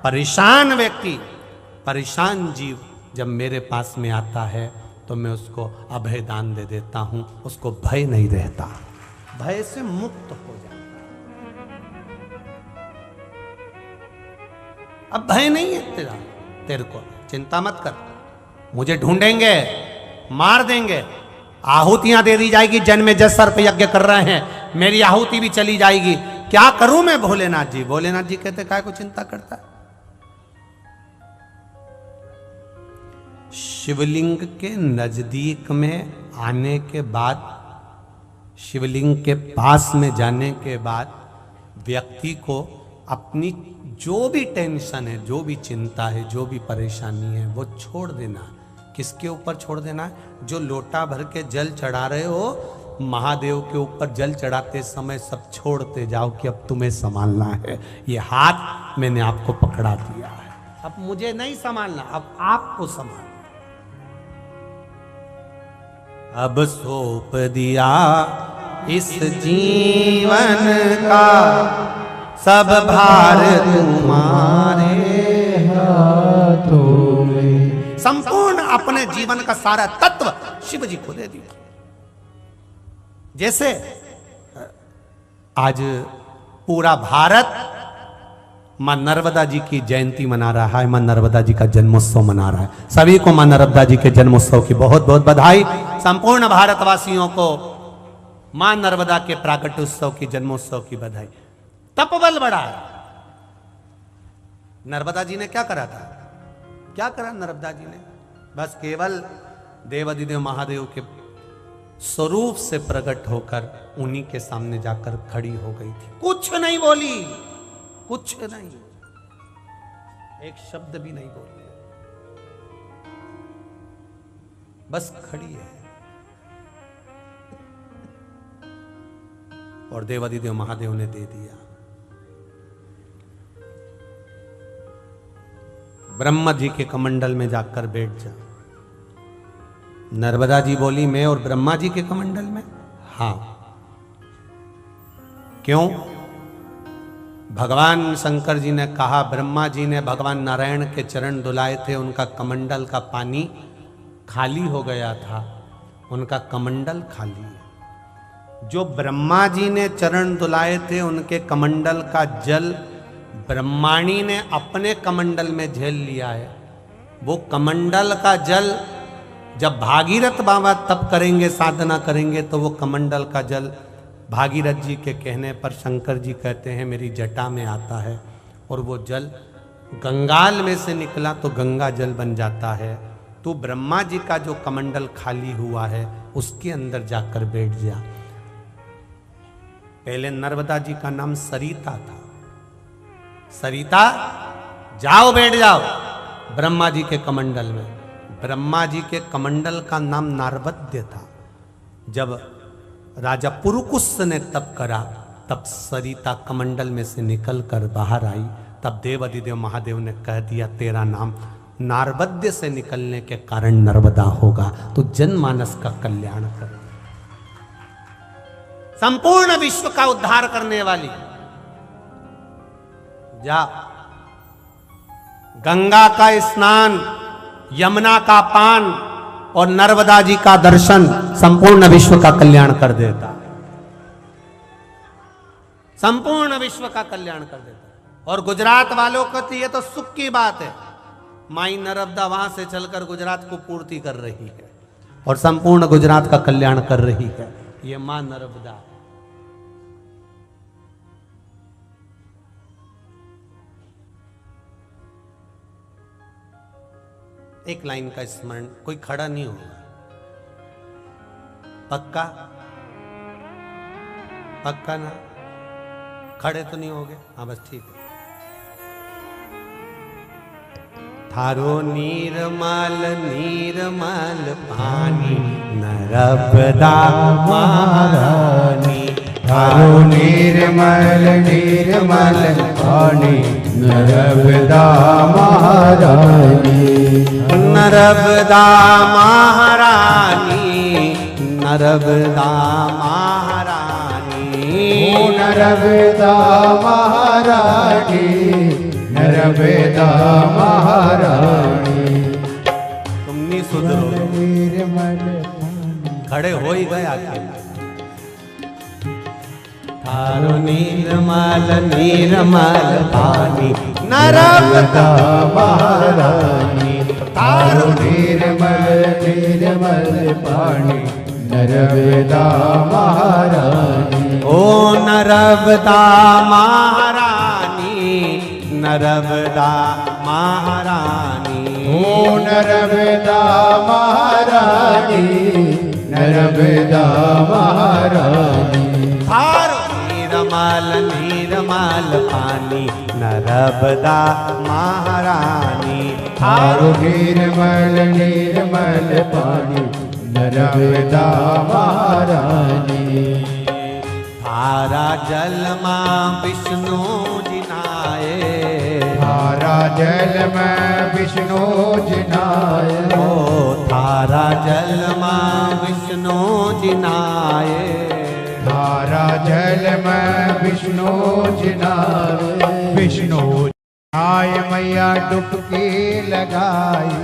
परेशान व्यक्ति, परेशान जीव जब मेरे पास में आता है तो मैं उसको अभय दान दे देता हूं, उसको भय नहीं रहता, भय से मुक्त हो जाता। अब भय नहीं है तेरे को, चिंता मत कर। मुझे ढूंढेंगे, मार देंगे, आहुतियां दे दी जाएगी। जन्म जस सर्प यज्ञ कर रहे हैं, मेरी आहुति भी चली जाएगी। क्या करूं मैं भोलेनाथ जी? भोलेनाथ जी कहते काय को चिंता करता है। शिवलिंग के नजदीक में आने के बाद, शिवलिंग के पास में जाने के बाद व्यक्ति को अपनी जो भी टेंशन है, जो भी चिंता है, जो भी परेशानी है, वो छोड़ देना। किसके ऊपर छोड़ देना है? जो लोटा भर के जल चढ़ा रहे हो, महादेव के ऊपर जल चढ़ाते समय सब छोड़ते जाओ कि अब तुम्हें संभालना है। ये हाथ मैंने आपको पकड़ा दिया है, अब मुझे नहीं संभालना, अब आपको संभालना। अब सौंप दिया इस जीवन का सब भार तुम्हारे हाथों में। संपूर्ण अपने जीवन का सारा तत्व शिव जी को दे दिया। जैसे आज पूरा भारत मां नर्मदा जी की जयंती मना रहा है, मां नर्मदा जी का जन्मोत्सव मना रहा है। सभी को मां नर्मदा जी के जन्मोत्सव की बहुत बहुत बधाई। संपूर्ण भारतवासियों को मां नर्मदा के प्राकट्योत्सव की, जन्मोत्सव की बधाई। तपबल बढ़ा। नर्मदा जी ने क्या करा था? क्या करा नर्मदा जी ने? बस केवल देवाधिदेव महादेव के स्वरूप से प्रकट होकर उन्हीं के सामने जाकर खड़ी हो गई थी। कुछ नहीं बोली, कुछ नहीं, एक शब्द भी नहीं बोली, बस खड़ी है। और देवाधिदेव महादेव ने दे दिया। ब्रह्मा जी के कमंडल में जाकर बैठ जा। नर्मदा जी बोली मैं और ब्रह्मा जी के कमंडल में? हां। क्यों? भगवान शंकर जी ने कहा, ब्रह्मा जी ने भगवान नारायण के चरण धुलाए थे, उनका कमंडल का पानी खाली हो गया था, उनका कमंडल खाली है। जो ब्रह्मा जी ने चरण धुलाए थे, उनके कमंडल का जल ब्रह्माणी ने अपने कमंडल में झेल लिया है। वो कमंडल का जल जब भागीरथ बाबा तप करेंगे, साधना करेंगे, तो वो कमंडल का जल भागीरथ जी के कहने पर शंकर जी कहते हैं मेरी जटा में आता है, और वो जल गंगाल में से निकला तो गंगा जल बन जाता है। तो ब्रह्मा जी का जो कमंडल खाली हुआ है उसके अंदर जाकर बैठ जा। पहले नर्मदा जी का नाम सरिता था। सरिता जाओ बैठ जाओ ब्रह्मा जी के कमंडल में। ब्रह्मा जी के कमंडल का नाम नारबद्य था। जब राजा पुरुकुस ने तप करा तब सरिता कमंडल में से निकल कर बाहर आई। तब देव अधिदेव महादेव ने कह दिया तेरा नाम नारबद्य से निकलने के कारण नर्मदा होगा, तो जनमानस का कल्याण कर, संपूर्ण विश्व का उद्धार करने वाली। जा गंगा का स्नान, यमुना का पान और नर्मदा जी का दर्शन संपूर्ण विश्व का कल्याण कर देता, संपूर्ण विश्व का कल्याण कर देता। और गुजरात वालों को तो ये तो सुख की बात है, माई नर्मदा वहां से चलकर गुजरात को पूर्ति कर रही है और संपूर्ण गुजरात का कल्याण कर रही है। ये मां नर्मदा। एक लाइन का स्मरण, कोई खड़ा नहीं होगा, पक्का पक्का ना, खड़े तो नहीं होगे? हाँ बस ठीक है। थारो नीरमल नीरमल पानी नर्मदा महारानी। थारो निर्मल निर्मल पानी नर्मदा महारानी। नर्मदा महारानी, नर्मदा महारानी, ओ नर्मदा महारानी, नर्मदा महारानी। तुम नहीं सुधरो, निर्मल खड़े हो ही गए आखिर। थारो निर्मल निर्मल पानी नर्मदा महारानी। थारो निर्मल निर्मल पानी नर्मदा महारानी। ओ नर्मदा महारानी, नर्मदा महारानी, ओ नर्मदा महारानी, नर्मदा महारानी। थारो निर्मल निर्मल पानी नर्मदा महारानी। थारो निर्मल निर्मल पानी नर्मदा महारानी। थारा जल मां विष्णु जी नाये। थारा जल में विष्णु जी नाये। ओ थारा जल मां विष्णु जी नाये। थारा जल में विष्णु जी नाये। विष्णु आय मैया डुबकी लगाई।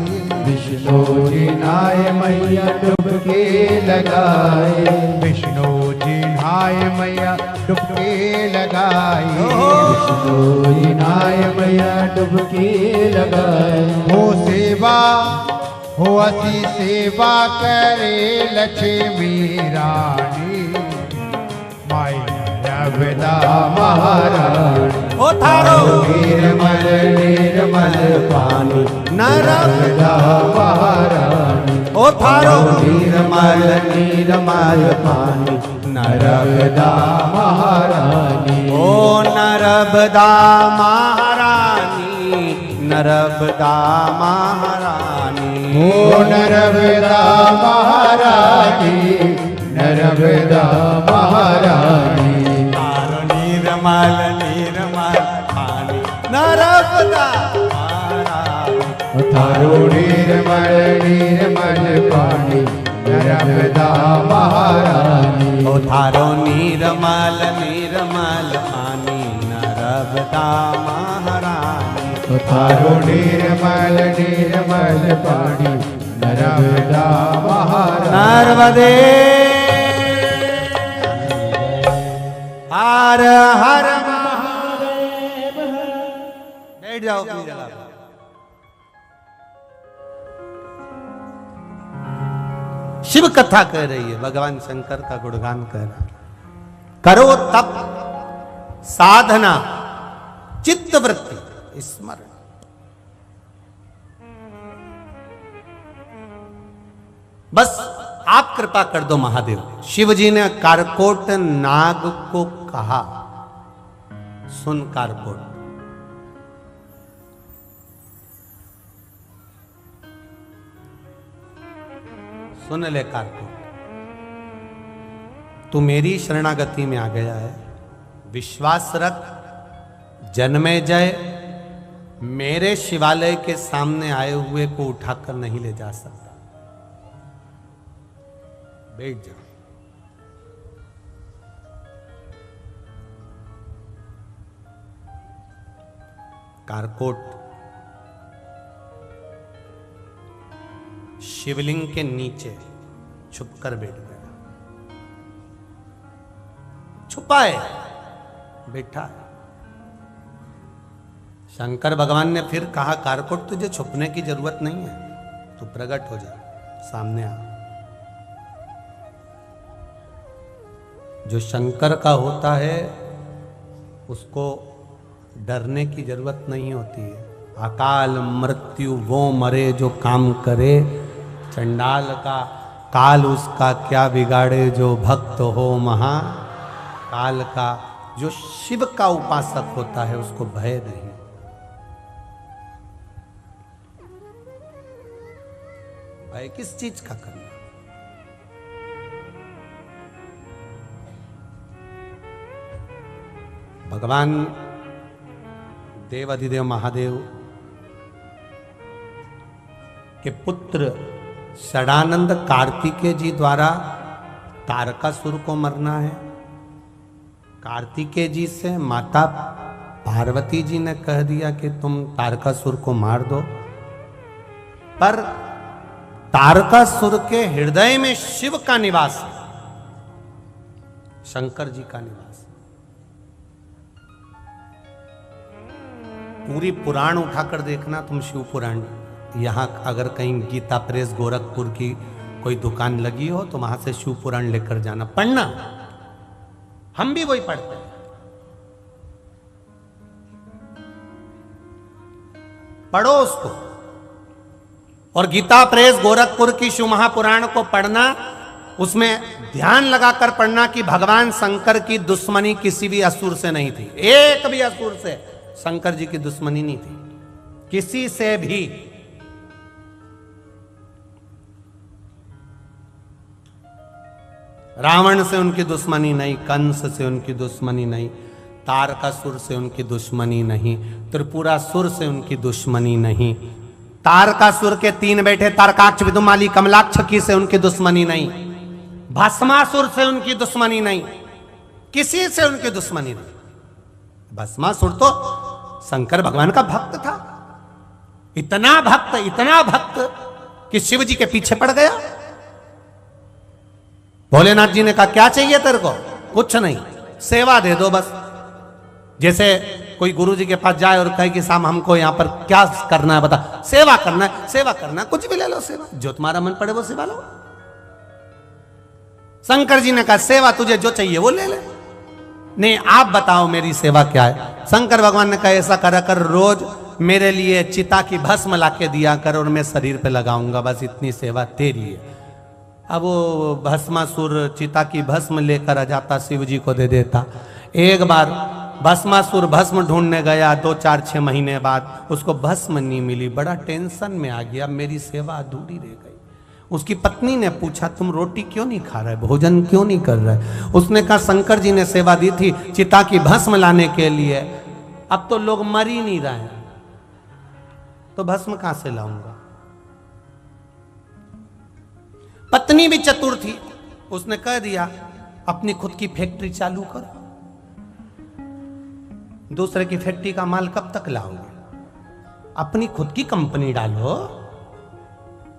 विष्णु जी नाय मैया डुबकी लगाई। विष्णु जी नाय मैया डुबकी लगाई। विष्णु जी नाय मैया डुबकी लगाई। हो सेवा हो असी सेवा करे लक्ष्मी रानी। माई नर्मदा महारानी। ओ थारो निर्मल निर्मल पानी नर्मदा महारानी। ओ थारो निर्मल निर्मल पानी नर्मदा महारानी। ओ नर्मदा महारानी, नर्मदा महारानी, ओ नर्मदा महारानी, नर्मदा महारानी। थारो निर्मल निर्मल पानी नर्मदा महारानी। थारो निर्मल निर्मल पानी नर्मदा महारानी। ओ थारो निर्मल निर्मल पानी नर्मदा महारानी। थारो निर्मल निर्मल पानी नर्मदा महारानी। नर्मदे हर हर महादेव। बैठ जाओ अपनी जगह पर। शिव कथा कह रही है, भगवान शंकर का गुणगान कह रहा है। करो तप साधना चित्त वृत्ति स्मरण। बस आप कृपा कर दो महादेव। शिव जी ने कारकोट नाग को कहा, सुन कारकोट, सुन ले कारकोट, तू मेरी शरणागति में आ गया है, विश्वास रख, जन्मेजय मेरे शिवालय के सामने आए हुए को उठाकर नहीं ले जा सकता, बैठ जा। कारकोट शिवलिंग के नीचे छुपकर बैठ गया, छुपा है, बैठा है। शंकर भगवान ने फिर कहा, कारकोट तुझे छुपने की जरूरत नहीं है, तू प्रकट हो जा, सामने आ। जो शंकर का होता है उसको डरने की जरूरत नहीं होती है। अकाल मृत्यु वो मरे जो काम करे, चंडाल का काल उसका क्या बिगाड़े, जो भक्त हो महा काल का। जो शिव का उपासक होता है उसको भय नहीं। भय किस चीज का करना? भगवान देवाधिदेव महादेव के पुत्र षडानंद कार्तिकेय जी द्वारा तारकासुर को मरना है। कार्तिकेय जी से माता पार्वती जी ने कह दिया कि तुम तारकासुर को मार दो, पर तारकासुर के हृदय में शिव का निवास है, शंकर जी का निवास। पूरी पुराण उठाकर देखना तुम, शिव पुराण। यहाँ अगर कहीं गीता प्रेस गोरखपुर की कोई दुकान लगी हो तो वहां से शिव पुराण लेकर जाना, पढ़ना। हम भी वही पढ़ते हैं, पढ़ो उसको। और गीता प्रेस गोरखपुर की शिव महापुराण को पढ़ना, उसमें ध्यान लगाकर पढ़ना कि भगवान शंकर की दुश्मनी किसी भी असुर से नहीं थी। एक भी असुर से शंकर जी की दुश्मनी नहीं थी, किसी से भी। रावण से उनकी दुश्मनी नहीं, कंस से उनकी दुश्मनी नहीं, तारकासुर से उनकी दुश्मनी नहीं, त्रिपुरासुर से उनकी दुश्मनी नहीं, तारकासुर के 3 बेटे तारकाक्ष, विदुमाली, कमलाक्ष से उनकी दुश्मनी नहीं, भस्मासुर से उनकी दुश्मनी नहीं, किसी से उनकी दुश्मनी नहीं। भस्मासुर तो शंकर भगवान का भक्त था, इतना भक्त कि शिव जी के पीछे पड़ गया। भोलेनाथ जी ने कहा, क्या चाहिए तेरे को? कुछ नहीं, सेवा दे दो बस। जैसे कोई गुरु जी के पास जाए और कहे कि साहब हमको यहां पर क्या करना है बता। सेवा करना है, सेवा करना है, कुछ भी ले लो सेवा, जो तुम्हारा मन पड़े वो सेवा लो। शंकर जी ने कहा, सेवा तुझे जो चाहिए वो ले ले, नहीं आप बताओ मेरी सेवा क्या है। शंकर भगवान ने कहा, ऐसा करा कर, रोज मेरे लिए चिता की भस्म लाके दिया कर और मैं शरीर पे लगाऊंगा, बस इतनी सेवा तेरी है। अब वो भस्मासुर चिता की भस्म लेकर आ जाता, शिव जी को दे देता। एक बार भस्मासुर भस्म ढूंढने गया, 2-4-6 महीने बाद उसको भस्म नहीं मिली, बड़ा टेंशन में आ गया, मेरी सेवा अधूरी रह गई। उसकी पत्नी ने पूछा, तुम रोटी क्यों नहीं खा रहे, भोजन क्यों नहीं कर रहे? उसने कहा, शंकर जी ने सेवा दी थी चिता की भस्म लाने के लिए, अब तो लोग मर ही नहीं रहे हैं, तो भस्म कहां से लाऊंगा? पत्नी भी चतुर थी, उसने कह दिया, अपनी खुद की फैक्ट्री चालू करो, दूसरे की फैक्ट्री का माल कब तक लाओगे? अपनी खुद की कंपनी डालो,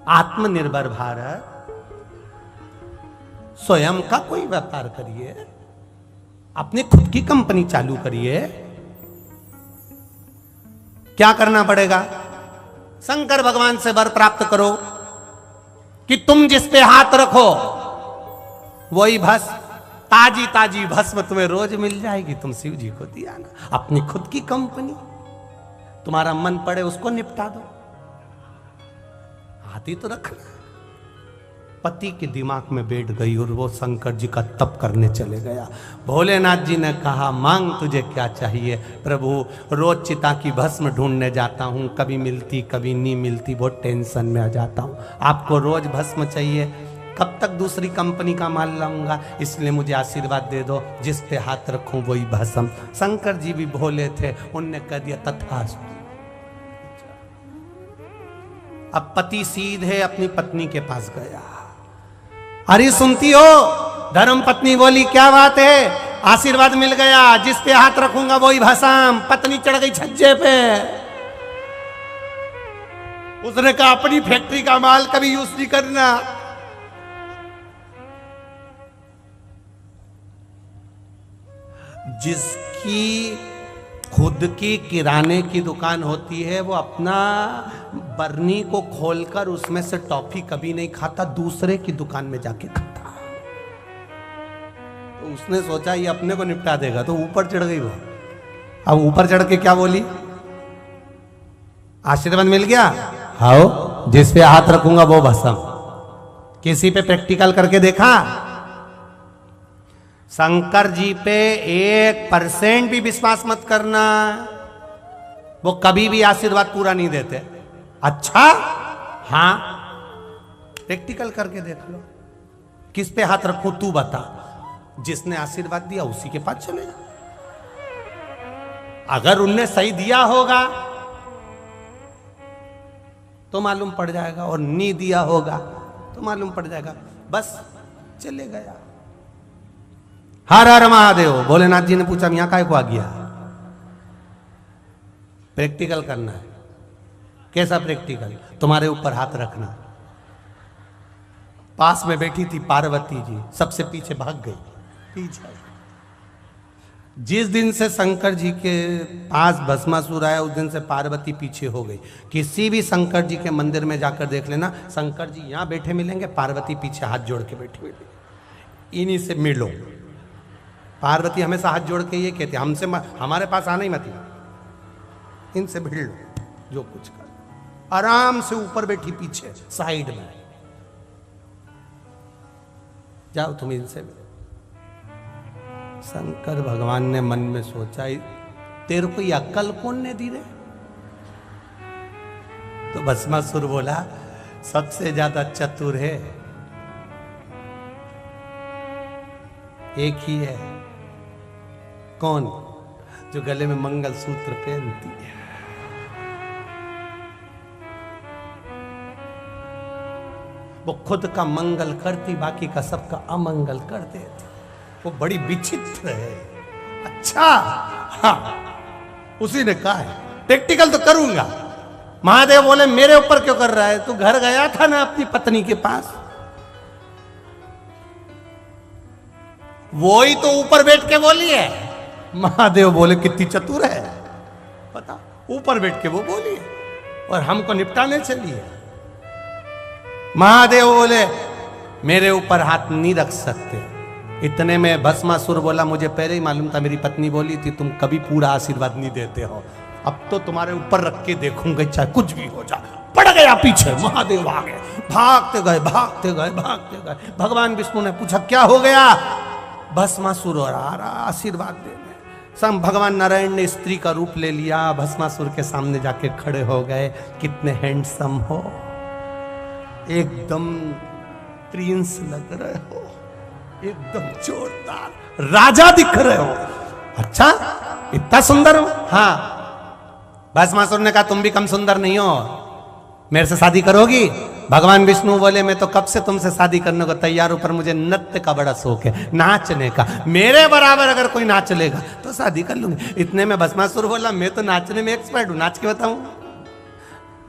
आत्मनिर्भर भारत, स्वयं का कोई व्यापार करिए, अपनी खुद की कंपनी चालू करिए। क्या करना पड़ेगा? शंकर भगवान से वर प्राप्त करो, कि तुम जिस पे हाथ रखो वही भस्म, ताजी ताजी भस्म तुम्हें रोज मिल जाएगी। तुम शिव जी को दिया ना, अपनी खुद की कंपनी, तुम्हारा मन पड़े उसको निपटा दो, हाथ ही तो रखना। पति के दिमाग में बैठ गई और वो शंकर जी का तप करने चले गया। भोलेनाथ जी ने कहा, मांग तुझे क्या चाहिए। प्रभु, रोज चिता की भस्म ढूंढने जाता हूँ, कभी मिलती कभी नहीं मिलती, बहुत टेंशन में आ जाता हूँ। आपको रोज भस्म चाहिए, कब तक दूसरी कंपनी का माल लाऊंगा, इसलिए मुझे आशीर्वाद दे दो, जिस पे हाथ रखूं वही भस्म। शंकर जी भी भोले थे, उनने कह दिया तथास्तु। अब पति सीधे अपनी पत्नी के पास गया। अरे सुनती हो, धर्म पत्नी बोली, क्या बात है, आशीर्वाद मिल गया, जिस पे हाथ रखूंगा वही भस्म। पत्नी चढ़ गई छज्जे पे। उसने कहा, अपनी फैक्ट्री का माल कभी यूज नहीं करना। जिसकी खुद की किराने की दुकान होती है, वो अपना बरनी को खोलकर उसमें से टॉफी कभी नहीं खाता, दूसरे की दुकान में जाके खाता। तो उसने सोचा ये अपने को निपटा देगा, तो ऊपर चढ़ गई वो। अब ऊपर चढ़ के क्या बोली, आशीर्वाद मिल गया, आओ जिस पे हाथ रखूंगा वो भस्म। किसी पे प्रैक्टिकल करके देखा? शंकर जी पे 1% भी विश्वास मत करना, वो कभी भी आशीर्वाद पूरा नहीं देते। अच्छा, हाँ, प्रैक्टिकल करके देख लो, किस पे हाथ रखूं तू बता। जिसने आशीर्वाद दिया उसी के पास चले जा। अगर उनने सही दिया होगा तो मालूम पड़ जाएगा, और नहीं दिया होगा तो मालूम पड़ जाएगा। बस चले गया। हर हर महादेव। भोलेनाथ जी ने पूछा, यहां काय को आ गया? प्रैक्टिकल करना है। कैसा प्रैक्टिकल? तुम्हारे ऊपर हाथ रखना। पास में बैठी थी पार्वती जी, सबसे पीछे भाग गई पीछे। जिस दिन से शंकर जी के पास भस्मासुर आया, उस दिन से पार्वती पीछे हो गई। किसी भी शंकर जी के मंदिर में जाकर देख लेना, शंकर जी यहां बैठे मिलेंगे, पार्वती पीछे हाथ जोड़ के बैठी मिलेंगे। इन्हीं से मिलो। पार्वती हमेशा हाथ जोड़ के ये कहते, हमसे हमारे पास आना ही मत, इनसे भिड़ लो, जो कुछ कर। आराम से ऊपर बैठी पीछे साइड में, जाओ तुम इनसे मिलो। शंकर भगवान ने मन में सोचा, तेरे को ये अक्ल कौन ने दी रे? तो भस्मासुर बोला, सबसे ज्यादा चतुर है एक ही है। कौन? जो गले में मंगल सूत्र पहनती है। वो खुद का मंगल करती, बाकी का सबका अमंगल कर देती। वो बड़ी विचित्र है। अच्छा, हाँ, उसी ने कहा है प्रैक्टिकल तो करूंगा। महादेव बोले, मेरे ऊपर क्यों कर रहा है? तू घर गया था ना अपनी पत्नी के पास, वो ही तो ऊपर बैठ के बोली है। महादेव बोले, कितनी चतुर है, पता, ऊपर बैठ के वो बोली है और हमको निपटाने चली है। महादेव बोले, मेरे ऊपर हाथ नहीं रख सकते। इतने में भस्मासुर बोला, मुझे पहले ही मालूम था, मेरी पत्नी बोली थी तुम कभी पूरा आशीर्वाद नहीं देते हो, अब तो तुम्हारे ऊपर रख के देखूंगा, चाहे कुछ भी हो जाए। पड़ गया पीछे, महादेव आ गए, भागते गए भागते गए भागते गए। भगवान विष्णु ने पूछा, क्या हो गया? भस्मासुर और आ रहा आशीर्वाद देने। सब भगवान नारायण ने स्त्री का रूप ले लिया, भस्मासुर के सामने जाके खड़े हो गए। कितने हैंडसम हो, एकदम प्रिंस लग रहे हो, एकदम जोरदार राजा दिख रहे हो। अच्छा, इतना सुंदर हो? हाँ। भस्मासुर ने कहा, तुम भी कम सुंदर नहीं हो, मेरे से शादी करोगी? भगवान विष्णु बोले, मैं तो कब से तुमसे शादी करने को तैयार हूं, पर मुझे नृत्य का बड़ा शौक है, नाचने का। मेरे बराबर अगर कोई नाच लेगा तो शादी कर लूंगी। इतने में भस्मासुर बोला, मैं तो नाचने में एक्सपर्ट हूं, नाच के बताऊं।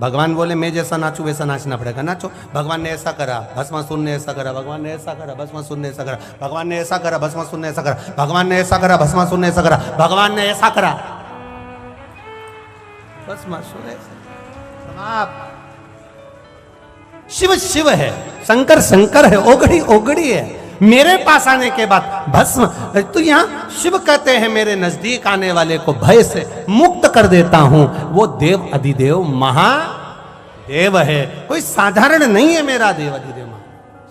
भगवान बोले, मैं जैसा नाचूं वैसा नाचना पड़ेगा, नाचो। भगवान ने ऐसा करा, भस्मासुर ने ऐसा करा, भगवान ने ऐसा करा, भस्मासुर ने ऐसा करा, भगवान ने ऐसा करा, भस्मासुर ने ऐसा करा, भगवान ने ऐसा करा, भस्मासुर ने ऐसा करा, भगवान ने ऐसा करा, भस्मासुर ऐसा। शिव शिव है, शंकर शंकर है, ओगड़ी ओगड़ी है। मेरे पास आने के बाद भस्म, तो यहाँ शिव कहते हैं मेरे नजदीक आने वाले को भय से मुक्त कर देता हूं। वो देव अधिदेव महादेव है, कोई साधारण नहीं है मेरा देव अधिदेव,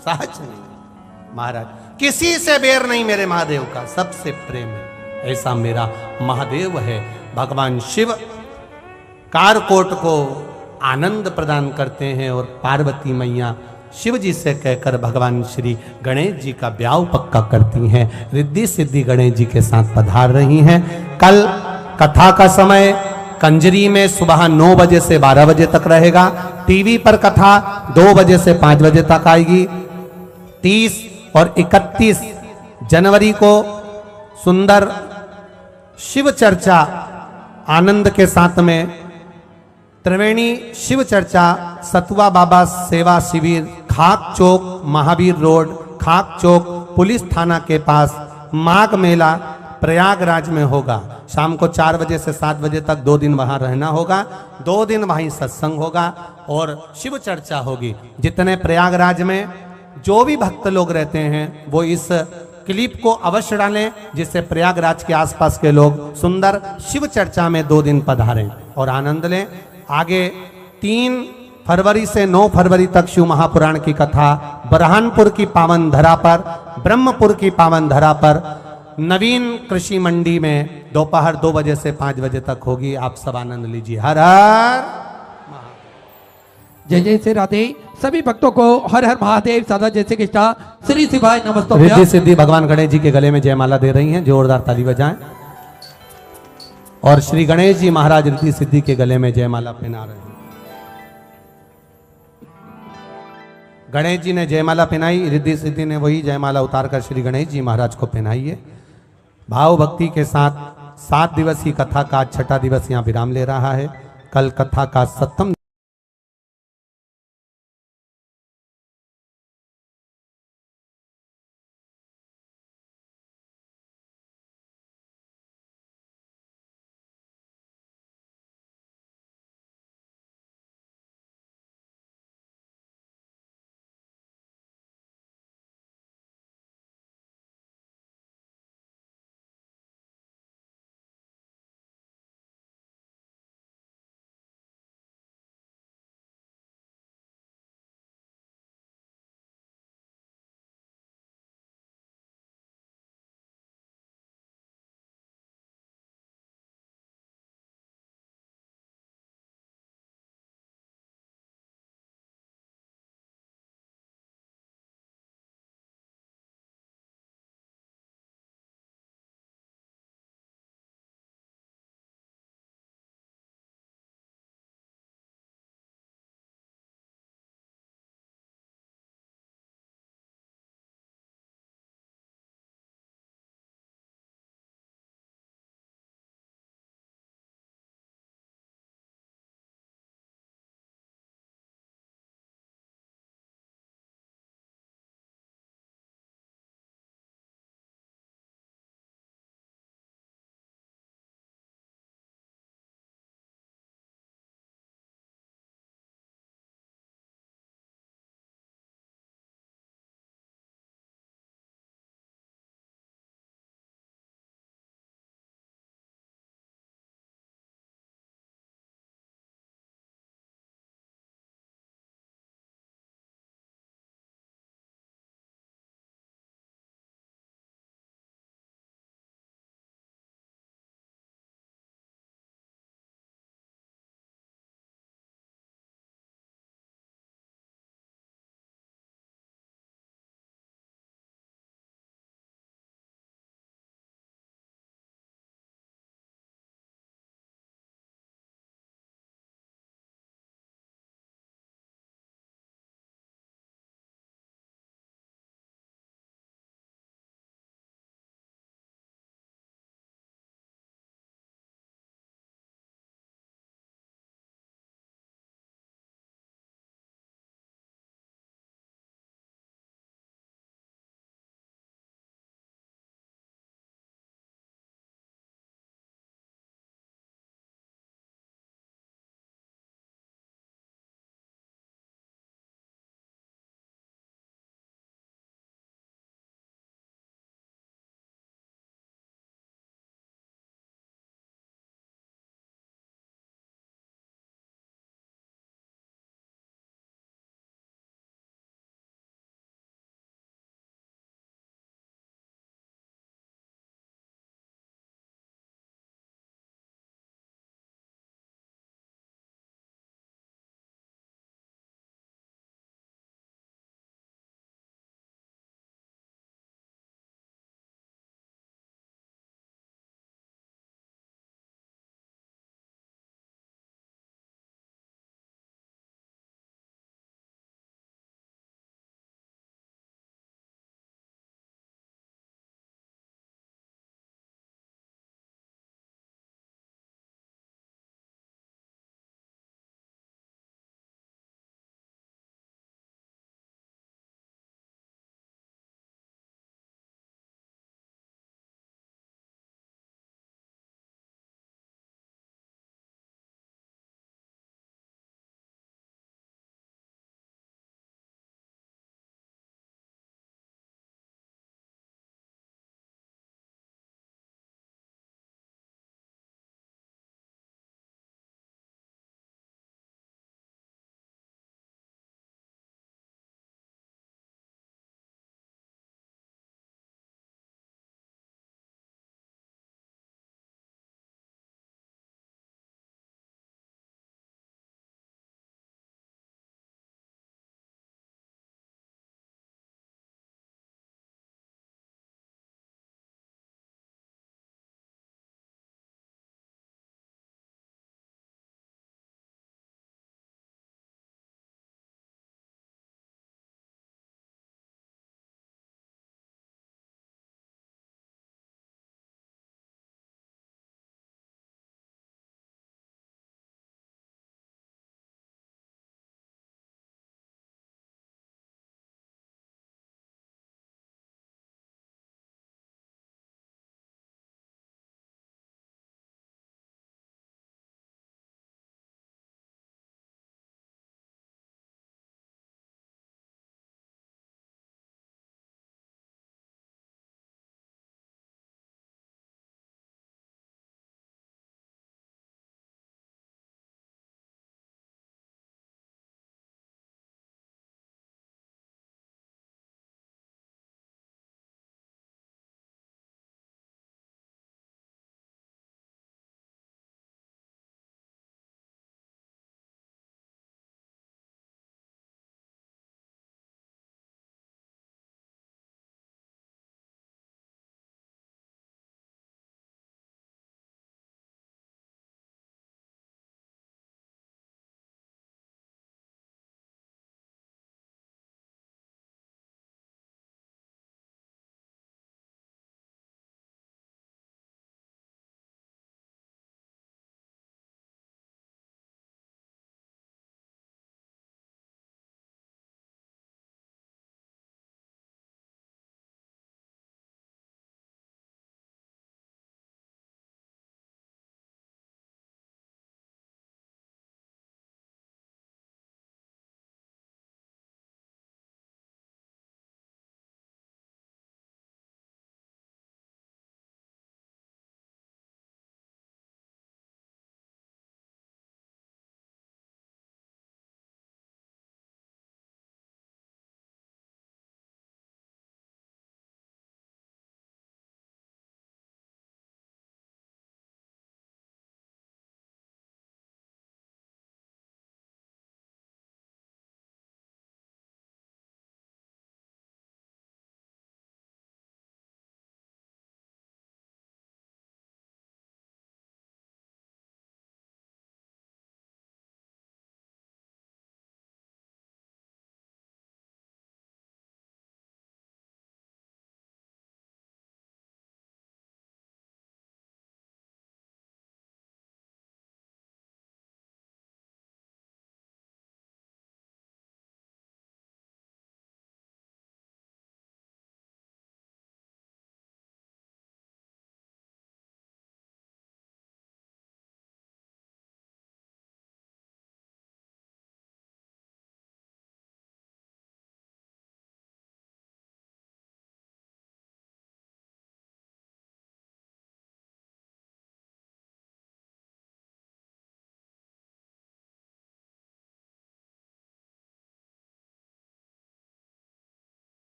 सहज नहीं महाराज, किसी से बेर नहीं मेरे महादेव का, सबसे प्रेम है, ऐसा मेरा महादेव है। भगवान शिव कारकोट को आनंद प्रदान करते हैं और पार्वती मैया शिव जी से कहकर भगवान श्री गणेश जी का ब्याह पक्का करती हैं। रिद्धि सिद्धि गणेश जी के साथ पधार रही हैं। कल कथा का समय कंजरी में सुबह 9 बजे से 12 बजे तक रहेगा। टीवी पर कथा 2 बजे से 5 बजे तक आएगी। 30 और 31 जनवरी को सुंदर शिव चर्चा आनंद के साथ में, त्रिवेणी शिव चर्चा, सतुआ बाबा सेवा शिविर, खाक चौक महावीर रोड, खाक चौक पुलिस थाना के पास, माघ मेला प्रयागराज में होगा। शाम को 4 बजे से 7 बजे तक 2 दिन वहां रहना होगा। 2 दिन वहीं सत्संग होगा और शिव चर्चा होगी। जितने प्रयागराज में जो भी भक्त लोग रहते हैं वो इस क्लिप को अवश्य डालें, जिससे प्रयागराज के आसपास के लोग सुंदर शिव चर्चा में 2 दिन पधारें और आनंद लें। आगे 3 फरवरी से 9 फरवरी तक शिव महापुराण की कथा बरहानपुर की पावन धरा पर, ब्रह्मपुर की पावन धरा पर नवीन कृषि मंडी में दोपहर 2 बजे से 5 बजे तक होगी। आप सब आनंद लीजिए। हर हर जय जय श्री राधे। सभी भक्तों को हर हर महादेव, सादा जय श्री कृष्णा, श्री शिवाय नमस्ते। रिद्धि सिद्धि भगवान गणेश जी के गले में जयमाला दे रही हैं, जोरदार ताली बजाएं। और श्री गणेश जी महाराज रिद्धि सिद्धि के गले में जयमाला पहना रहे हैं। गणेश जी ने जयमाला पहनाई, रिद्धि सिद्धि ने वही जयमाला उतारकर श्री गणेश जी महाराज को पहनाई है। भाव भक्ति के साथ 7 दिवसीय कथा का 6ठा दिवस यहाँ विराम ले रहा है। कल कथा का 7वां